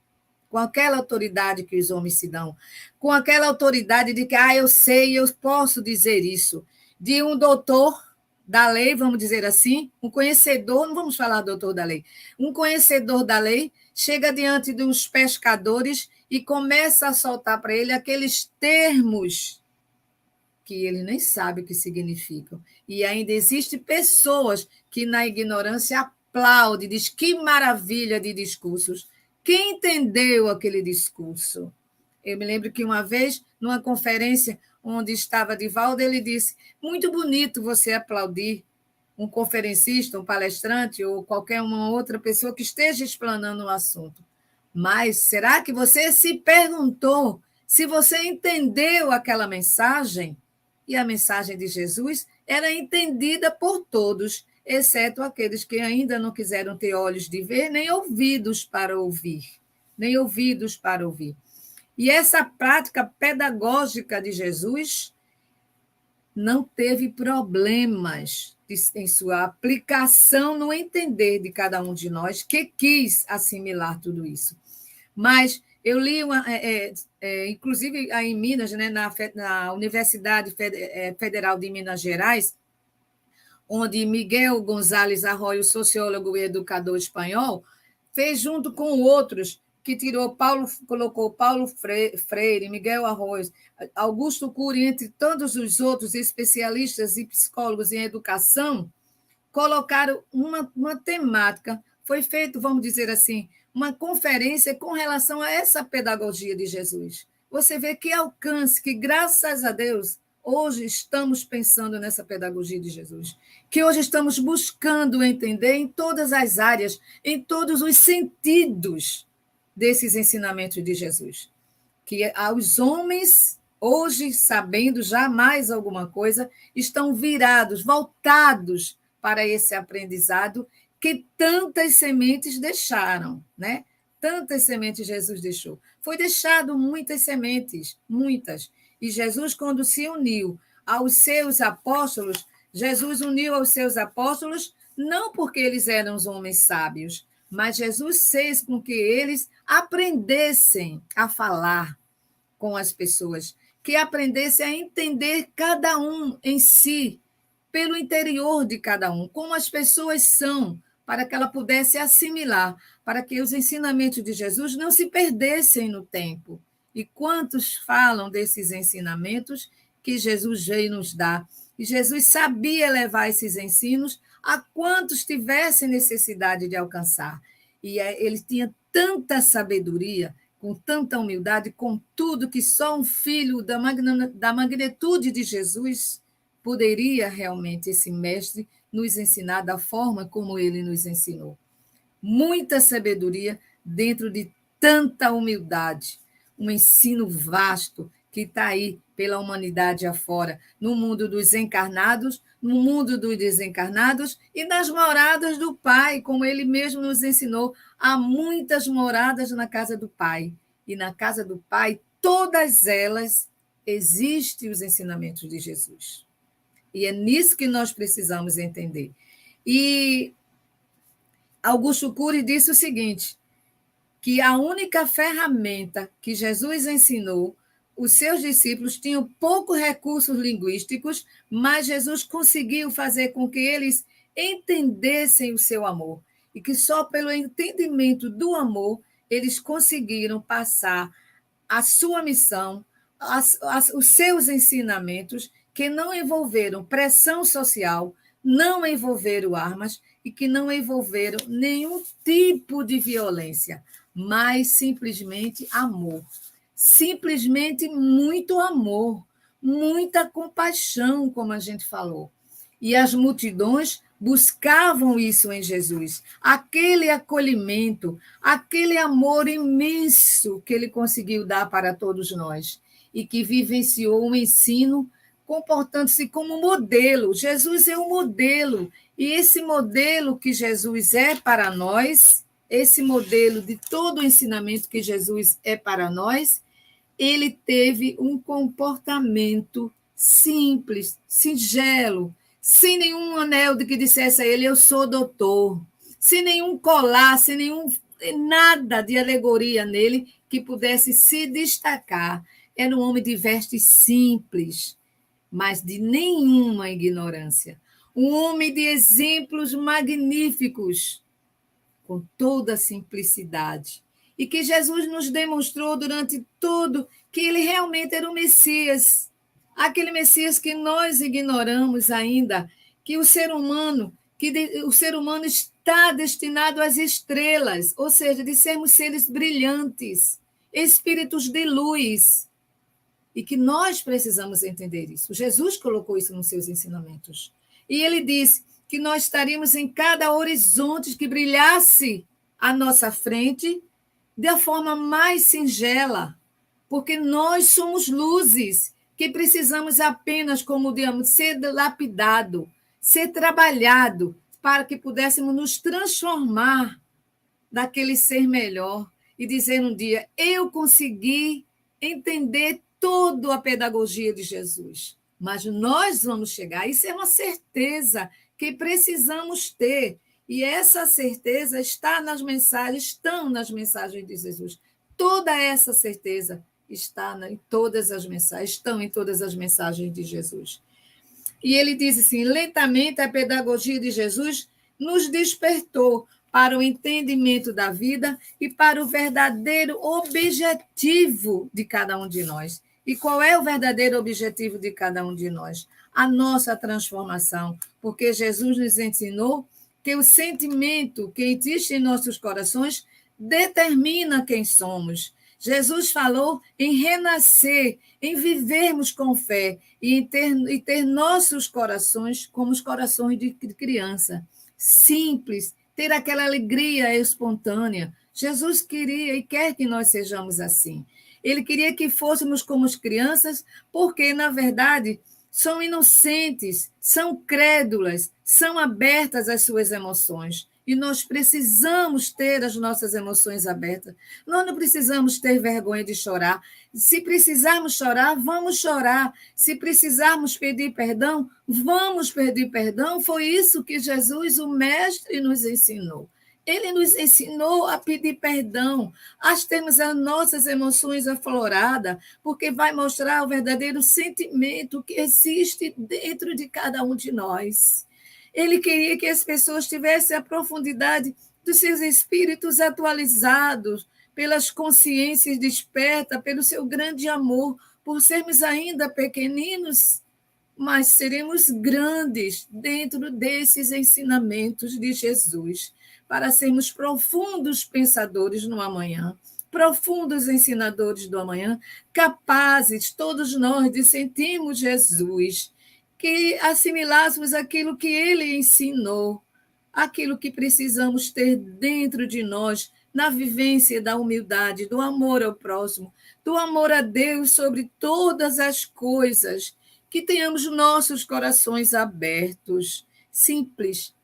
B: com aquela autoridade que os homens se dão, com aquela autoridade de que, eu sei, eu posso dizer isso, de um doutor da lei, vamos dizer assim, um conhecedor, não vamos falar doutor da lei, um conhecedor da lei, chega diante dos pescadores e começa a soltar para ele aqueles termos que ele nem sabe o que significam. E ainda existem pessoas que, na ignorância, aplaudem, diz que maravilha de discursos. Quem entendeu aquele discurso? Eu me lembro que uma vez, numa conferência onde estava Divaldo, ele disse: muito bonito você aplaudir um conferencista, um palestrante ou qualquer uma outra pessoa que esteja explanando um assunto. Mas será que você se perguntou se você entendeu aquela mensagem? E a mensagem de Jesus era entendida por todos, exceto aqueles que ainda não quiseram ter olhos de ver, nem ouvidos para ouvir. Nem ouvidos para ouvir. E essa prática pedagógica de Jesus não teve problemas em sua aplicação no entender de cada um de nós que quis assimilar tudo isso. Mas eu li, inclusive aí em Minas, né, na Universidade Federal de Minas Gerais, onde Miguel González Arroyo, sociólogo e educador espanhol, fez junto com outros que colocou Paulo Freire, Miguel Arroyo, Augusto Cury, entre todos os outros especialistas e psicólogos em educação, colocaram uma temática, foi feito, vamos dizer assim, uma conferência com relação a essa pedagogia de Jesus. Você vê que alcance, que graças a Deus, hoje estamos pensando nessa pedagogia de Jesus, que hoje estamos buscando entender em todas as áreas, em todos os sentidos desses ensinamentos de Jesus. Que os homens, hoje, sabendo já mais alguma coisa, estão virados, voltados para esse aprendizado que tantas sementes deixaram, né? Tantas sementes Jesus deixou. Foi deixado muitas sementes, muitas. E Jesus, quando se uniu aos seus apóstolos, Jesus uniu aos seus apóstolos não porque eles eram os homens sábios, mas Jesus fez com que eles aprendessem a falar com as pessoas, que aprendessem a entender cada um em si, pelo interior de cada um, como as pessoas são, para que ela pudesse assimilar, para que os ensinamentos de Jesus não se perdessem no tempo. E quantos falam desses ensinamentos que Jesus veio nos dar? E Jesus sabia levar esses ensinos a quantos tivessem necessidade de alcançar. E ele tinha tanta sabedoria, com tanta humildade, com tudo que só um filho da magnitude de Jesus poderia realmente, esse mestre, nos ensinar da forma como ele nos ensinou. muita sabedoria dentro de tanta humildade. Um ensino vasto que está aí pela humanidade afora, no mundo dos encarnados, no mundo dos desencarnados e nas moradas do Pai, como ele mesmo nos ensinou. Há muitas moradas na casa do Pai. E na casa do Pai, todas elas, existem os ensinamentos de Jesus. E é nisso que nós precisamos entender. E Augusto Cury disse o seguinte, que a única ferramenta que Jesus ensinou, os seus discípulos tinham poucos recursos linguísticos, mas Jesus conseguiu fazer com que eles entendessem o seu amor. E que só pelo entendimento do amor eles conseguiram passar a sua missão, os seus ensinamentos, que não envolveram pressão social, não envolveram armas e que não envolveram nenhum tipo de violência, mas simplesmente amor. Simplesmente muito amor, muita compaixão, como a gente falou. E as multidões buscavam isso em Jesus, aquele acolhimento, aquele amor imenso que ele conseguiu dar para todos nós e que vivenciou um ensino comportando-se como modelo. Jesus é um modelo, e esse modelo que Jesus é para nós, esse modelo de todo o ensinamento que Jesus é para nós, ele teve um comportamento simples, singelo, sem nenhum anel de que dissesse a ele, eu sou doutor, sem nenhum colar, sem nenhum nada de alegoria nele que pudesse se destacar. Era um homem de vestes simples, mas de nenhuma ignorância. Um homem de exemplos magníficos, com toda a simplicidade. E que Jesus nos demonstrou durante tudo que ele realmente era o Messias, aquele Messias que nós ignoramos ainda, que o ser humano está destinado às estrelas, ou seja, de sermos seres brilhantes, espíritos de luz, e que nós precisamos entender isso. Jesus colocou isso nos seus ensinamentos. E ele disse que nós estaríamos em cada horizonte que brilhasse à nossa frente da forma mais singela, porque nós somos luzes que precisamos apenas, como digamos, ser lapidado, ser trabalhado, para que pudéssemos nos transformar naquele ser melhor e dizer um dia, eu consegui entender toda a pedagogia de Jesus. Mas nós vamos chegar, isso é uma certeza que precisamos ter. E essa certeza estão nas mensagens de Jesus. Toda essa certeza estão em todas as mensagens de Jesus. E ele diz assim, lentamente a pedagogia de Jesus nos despertou para o entendimento da vida e para o verdadeiro objetivo de cada um de nós. E qual é o verdadeiro objetivo de cada um de nós? A nossa transformação, porque Jesus nos ensinou que o sentimento que existe em nossos corações determina quem somos. Jesus falou em renascer, em vivermos com fé e ter nossos corações como os corações de criança, simples, ter aquela alegria espontânea. Jesus queria e quer que nós sejamos assim. Ele queria que fôssemos como as crianças, porque, na verdade, são inocentes, são crédulas, são abertas às suas emoções. E nós precisamos ter as nossas emoções abertas. Nós não precisamos ter vergonha de chorar. Se precisarmos chorar, vamos chorar. Se precisarmos pedir perdão, vamos pedir perdão. Foi isso que Jesus, o Mestre, nos ensinou. Ele nos ensinou a pedir perdão, a termos as nossas emoções afloradas, porque vai mostrar o verdadeiro sentimento que existe dentro de cada um de nós. Ele queria que as pessoas tivessem a profundidade dos seus espíritos atualizados, pelas consciências despertas, pelo seu grande amor, por sermos ainda pequeninos, mas seremos grandes dentro desses ensinamentos de Jesus, para sermos profundos pensadores no amanhã, profundos ensinadores do amanhã, capazes, todos nós, de sentirmos Jesus, que assimilássemos aquilo que ele ensinou, aquilo que precisamos ter dentro de nós, na vivência da humildade, do amor ao próximo, do amor a Deus sobre todas as coisas, que tenhamos nossos corações abertos, simples,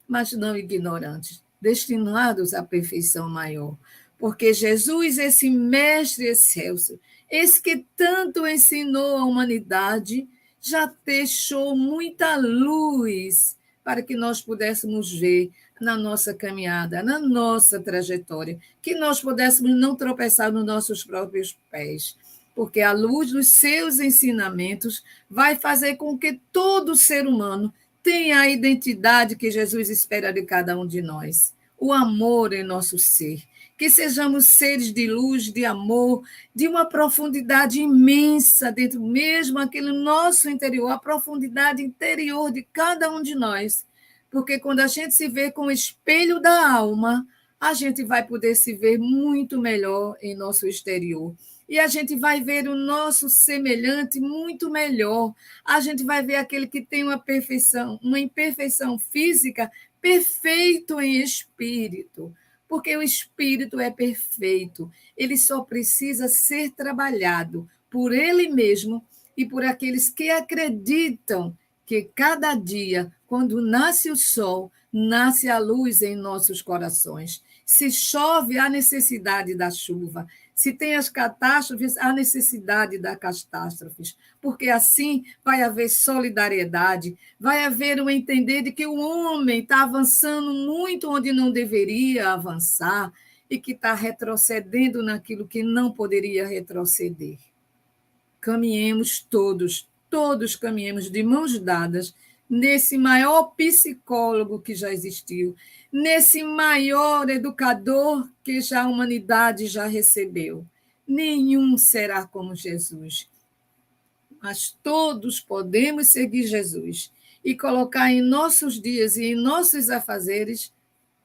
B: mas não ignorantes, destinados à perfeição maior. Porque Jesus, esse mestre excelso, esse que tanto ensinou a humanidade, já deixou muita luz para que nós pudéssemos ver na nossa caminhada, na nossa trajetória, que nós pudéssemos não tropeçar nos nossos próprios pés, porque a luz dos seus ensinamentos vai fazer com que todo ser humano tenha a identidade que Jesus espera de cada um de nós, o amor em nosso ser, que sejamos seres de luz, de amor, de uma profundidade imensa dentro mesmo aquele nosso interior, a profundidade interior de cada um de nós. Porque quando a gente se vê com o espelho da alma, a gente vai poder se ver muito melhor em nosso exterior. E a gente vai ver o nosso semelhante muito melhor. A gente vai ver aquele que tem uma imperfeição física, perfeito em espírito. Porque o espírito é perfeito. Ele só precisa ser trabalhado por ele mesmo e por aqueles que acreditam que cada dia, quando nasce o sol, nasce a luz em nossos corações. Se chove, há necessidade da chuva. Se tem as catástrofes, há necessidade das catástrofes. Porque assim vai haver solidariedade, vai haver um entender de que o homem está avançando muito onde não deveria avançar e que está retrocedendo naquilo que não poderia retroceder. Caminhemos todos caminhemos de mãos dadas nesse maior psicólogo que já existiu, nesse maior educador que já a humanidade já recebeu. Nenhum será como Jesus, mas todos podemos seguir Jesus e colocar em nossos dias e em nossos afazeres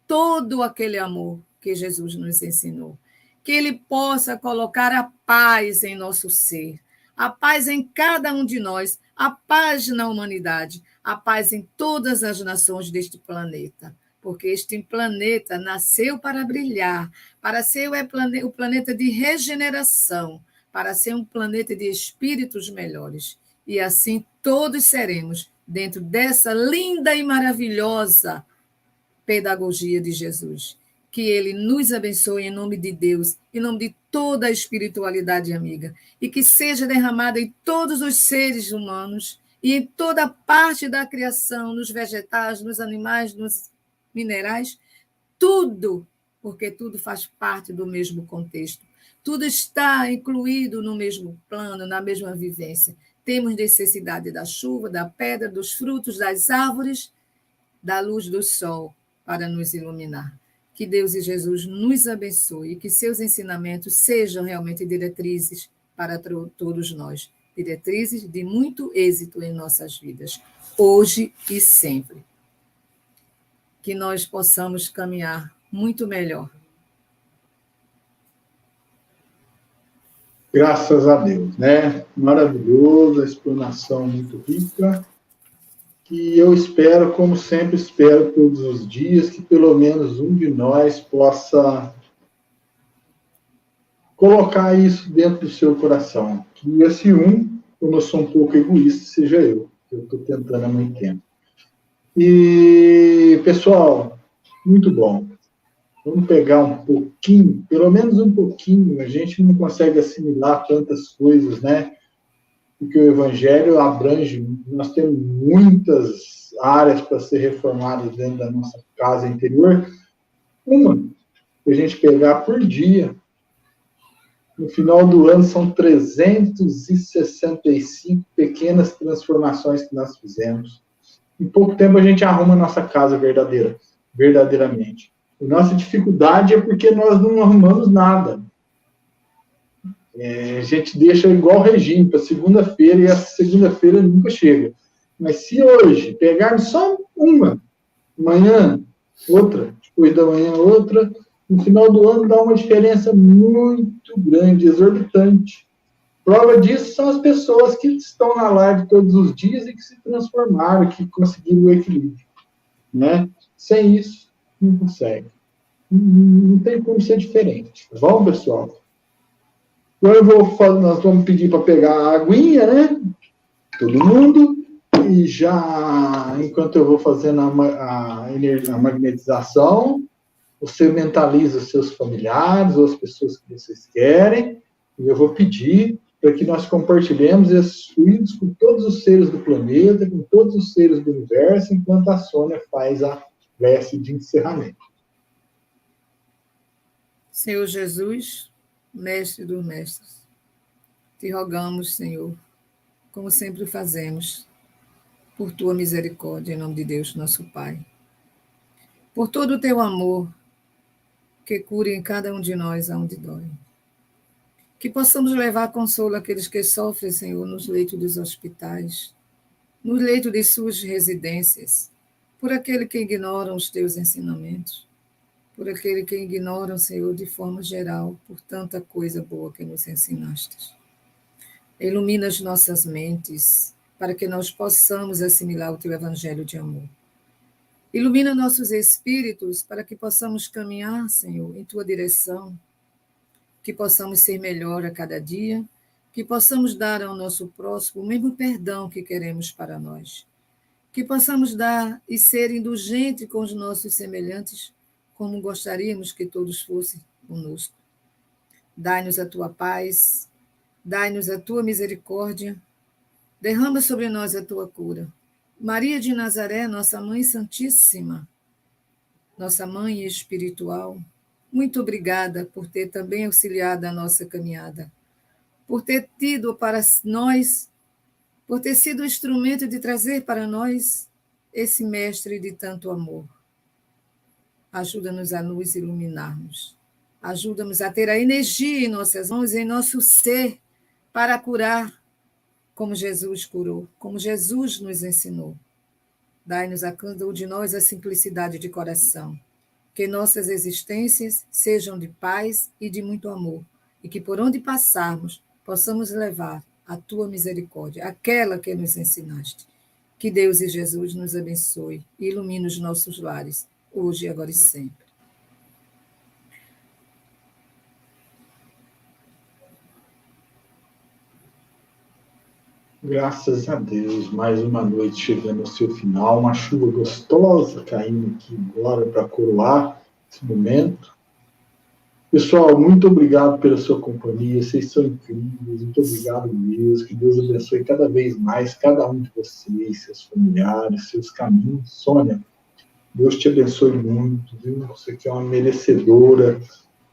B: todo aquele amor que Jesus nos ensinou. Que ele possa colocar a paz em nosso ser, a paz em cada um de nós, a paz na humanidade, a paz em todas as nações deste planeta. Porque este planeta nasceu para brilhar, para ser o planeta de regeneração, para ser um planeta de espíritos melhores. E assim todos seremos dentro dessa linda e maravilhosa pedagogia de Jesus. Que ele nos abençoe em nome de Deus, em nome de toda a espiritualidade amiga, e que seja derramada em todos os seres humanos e em toda parte da criação, nos vegetais, nos animais, nos minerais, tudo, porque tudo faz parte do mesmo contexto. Tudo está incluído no mesmo plano, na mesma vivência. Temos necessidade da chuva, da pedra, dos frutos, das árvores, da luz do sol para nos iluminar. Que Deus e Jesus nos abençoe e que seus ensinamentos sejam realmente diretrizes para todos nós. Diretrizes de muito êxito em nossas vidas, hoje e sempre. Que nós possamos caminhar muito melhor.
A: Graças a Deus, né? Maravilhoso, a explanação muito rica. E eu espero, como sempre espero todos os dias, que pelo menos um de nós possa colocar isso dentro do seu coração. Que esse como eu sou um pouco egoísta, seja eu. Que eu estou tentando há muito tempo. E, pessoal, muito bom. Vamos pegar um pouquinho, pelo menos um pouquinho. A gente não consegue assimilar tantas coisas, né? Porque o Evangelho abrange, nós temos muitas áreas para ser reformadas dentro da nossa casa interior. Uma, que a gente pegar por dia. No final do ano, são 365 pequenas transformações que nós fizemos. Em pouco tempo, a gente arruma a nossa casa verdadeiramente. A nossa dificuldade é porque nós não arrumamos nada. A gente deixa igual regime para segunda-feira e essa segunda-feira nunca chega. Mas se hoje pegarmos só uma, amanhã outra, depois da manhã outra, no final do ano dá uma diferença muito grande, exorbitante. Prova disso são as pessoas que estão na live todos os dias e que se transformaram, que conseguiram o equilíbrio. né? Sem isso, não consegue. Não tem como ser diferente. Tá bom, pessoal? Agora nós vamos pedir para pegar a aguinha, né? Todo mundo. E já, enquanto eu vou fazendo a magnetização, você mentaliza os seus familiares ou as pessoas que vocês querem. E eu vou pedir para que nós compartilhemos esses fluidos com todos os seres do planeta, com todos os seres do universo, enquanto a Sônia faz a prece de encerramento.
B: Senhor Jesus, Mestre dos Mestres, te rogamos, Senhor, como sempre fazemos, por tua misericórdia, em nome de Deus, nosso Pai, por todo o teu amor, que cure em cada um de nós aonde dói. Que possamos levar consolo àqueles que sofrem, Senhor, nos leitos dos hospitais, no leito de suas residências, por aquele que ignoram os teus ensinamentos, por aquele que ignoram, Senhor, de forma geral, por tanta coisa boa que nos ensinaste. Ilumina as nossas mentes, para que nós possamos assimilar o teu evangelho de amor. Ilumina nossos espíritos, para que possamos caminhar, Senhor, em tua direção, que possamos ser melhor a cada dia, que possamos dar ao nosso próximo o mesmo perdão que queremos para nós, que possamos dar e ser indulgente com os nossos semelhantes, como gostaríamos que todos fossem conosco. Dai-nos a tua paz, dai-nos a tua misericórdia, derrama sobre nós a tua cura. Maria de Nazaré, nossa Mãe Santíssima, nossa Mãe espiritual, muito obrigada por ter também auxiliado a nossa caminhada, por ter tido para nós, por ter sido o instrumento de trazer para nós esse mestre de tanto amor. Ajuda-nos a nos iluminarmos. Ajuda-nos a ter a energia em nossas mãos, em nosso ser, para curar como Jesus curou, como Jesus nos ensinou. Dai-nos a cada um de nós a simplicidade de coração. Que nossas existências sejam de paz e de muito amor, e que por onde passarmos possamos levar a tua misericórdia, aquela que nos ensinaste. Que Deus e Jesus nos abençoe e ilumine os nossos lares, hoje, agora e sempre.
A: Graças a Deus, mais uma noite chegando ao seu final, uma chuva gostosa caindo aqui agora para coroar esse momento. Pessoal, muito obrigado pela sua companhia, vocês são incríveis, muito obrigado mesmo, que Deus abençoe cada vez mais cada um de vocês, seus familiares, seus caminhos. Sônia, Deus te abençoe muito, viu? Você que é uma merecedora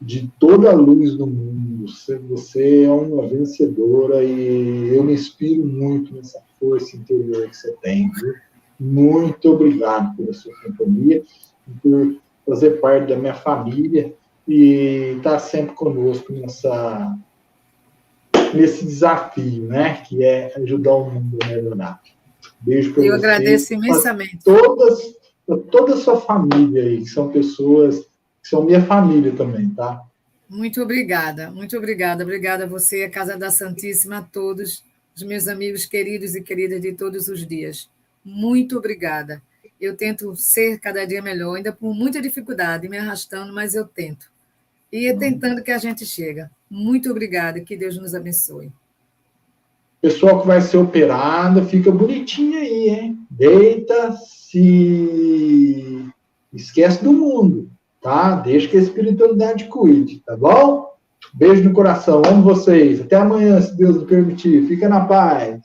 A: de toda a luz do mundo, você é uma vencedora e eu me inspiro muito nessa força interior que você tem, viu? Muito obrigado pela sua companhia e por fazer parte da minha família e estar sempre conosco nesse desafio, né, que é ajudar o mundo a melhorar. Beijo para você.
B: Eu agradeço imensamente.
A: Toda a sua família aí, que são pessoas que são minha família também, tá?
B: Muito obrigada, muito obrigada. Obrigada a você, a Casa da Santíssima, a todos os meus amigos queridos e queridas de todos os dias. Muito obrigada. Eu tento ser cada dia melhor, ainda com muita dificuldade, me arrastando, mas eu tento. E é tentando que a gente chega. Muito obrigada, que Deus nos abençoe.
A: Pessoal que vai ser operado, fica bonitinho aí, hein? Deita, se esquece do mundo, tá? Deixa que a espiritualidade cuide, tá bom? Beijo no coração, amo vocês. Até amanhã, se Deus nos permitir. Fica na paz.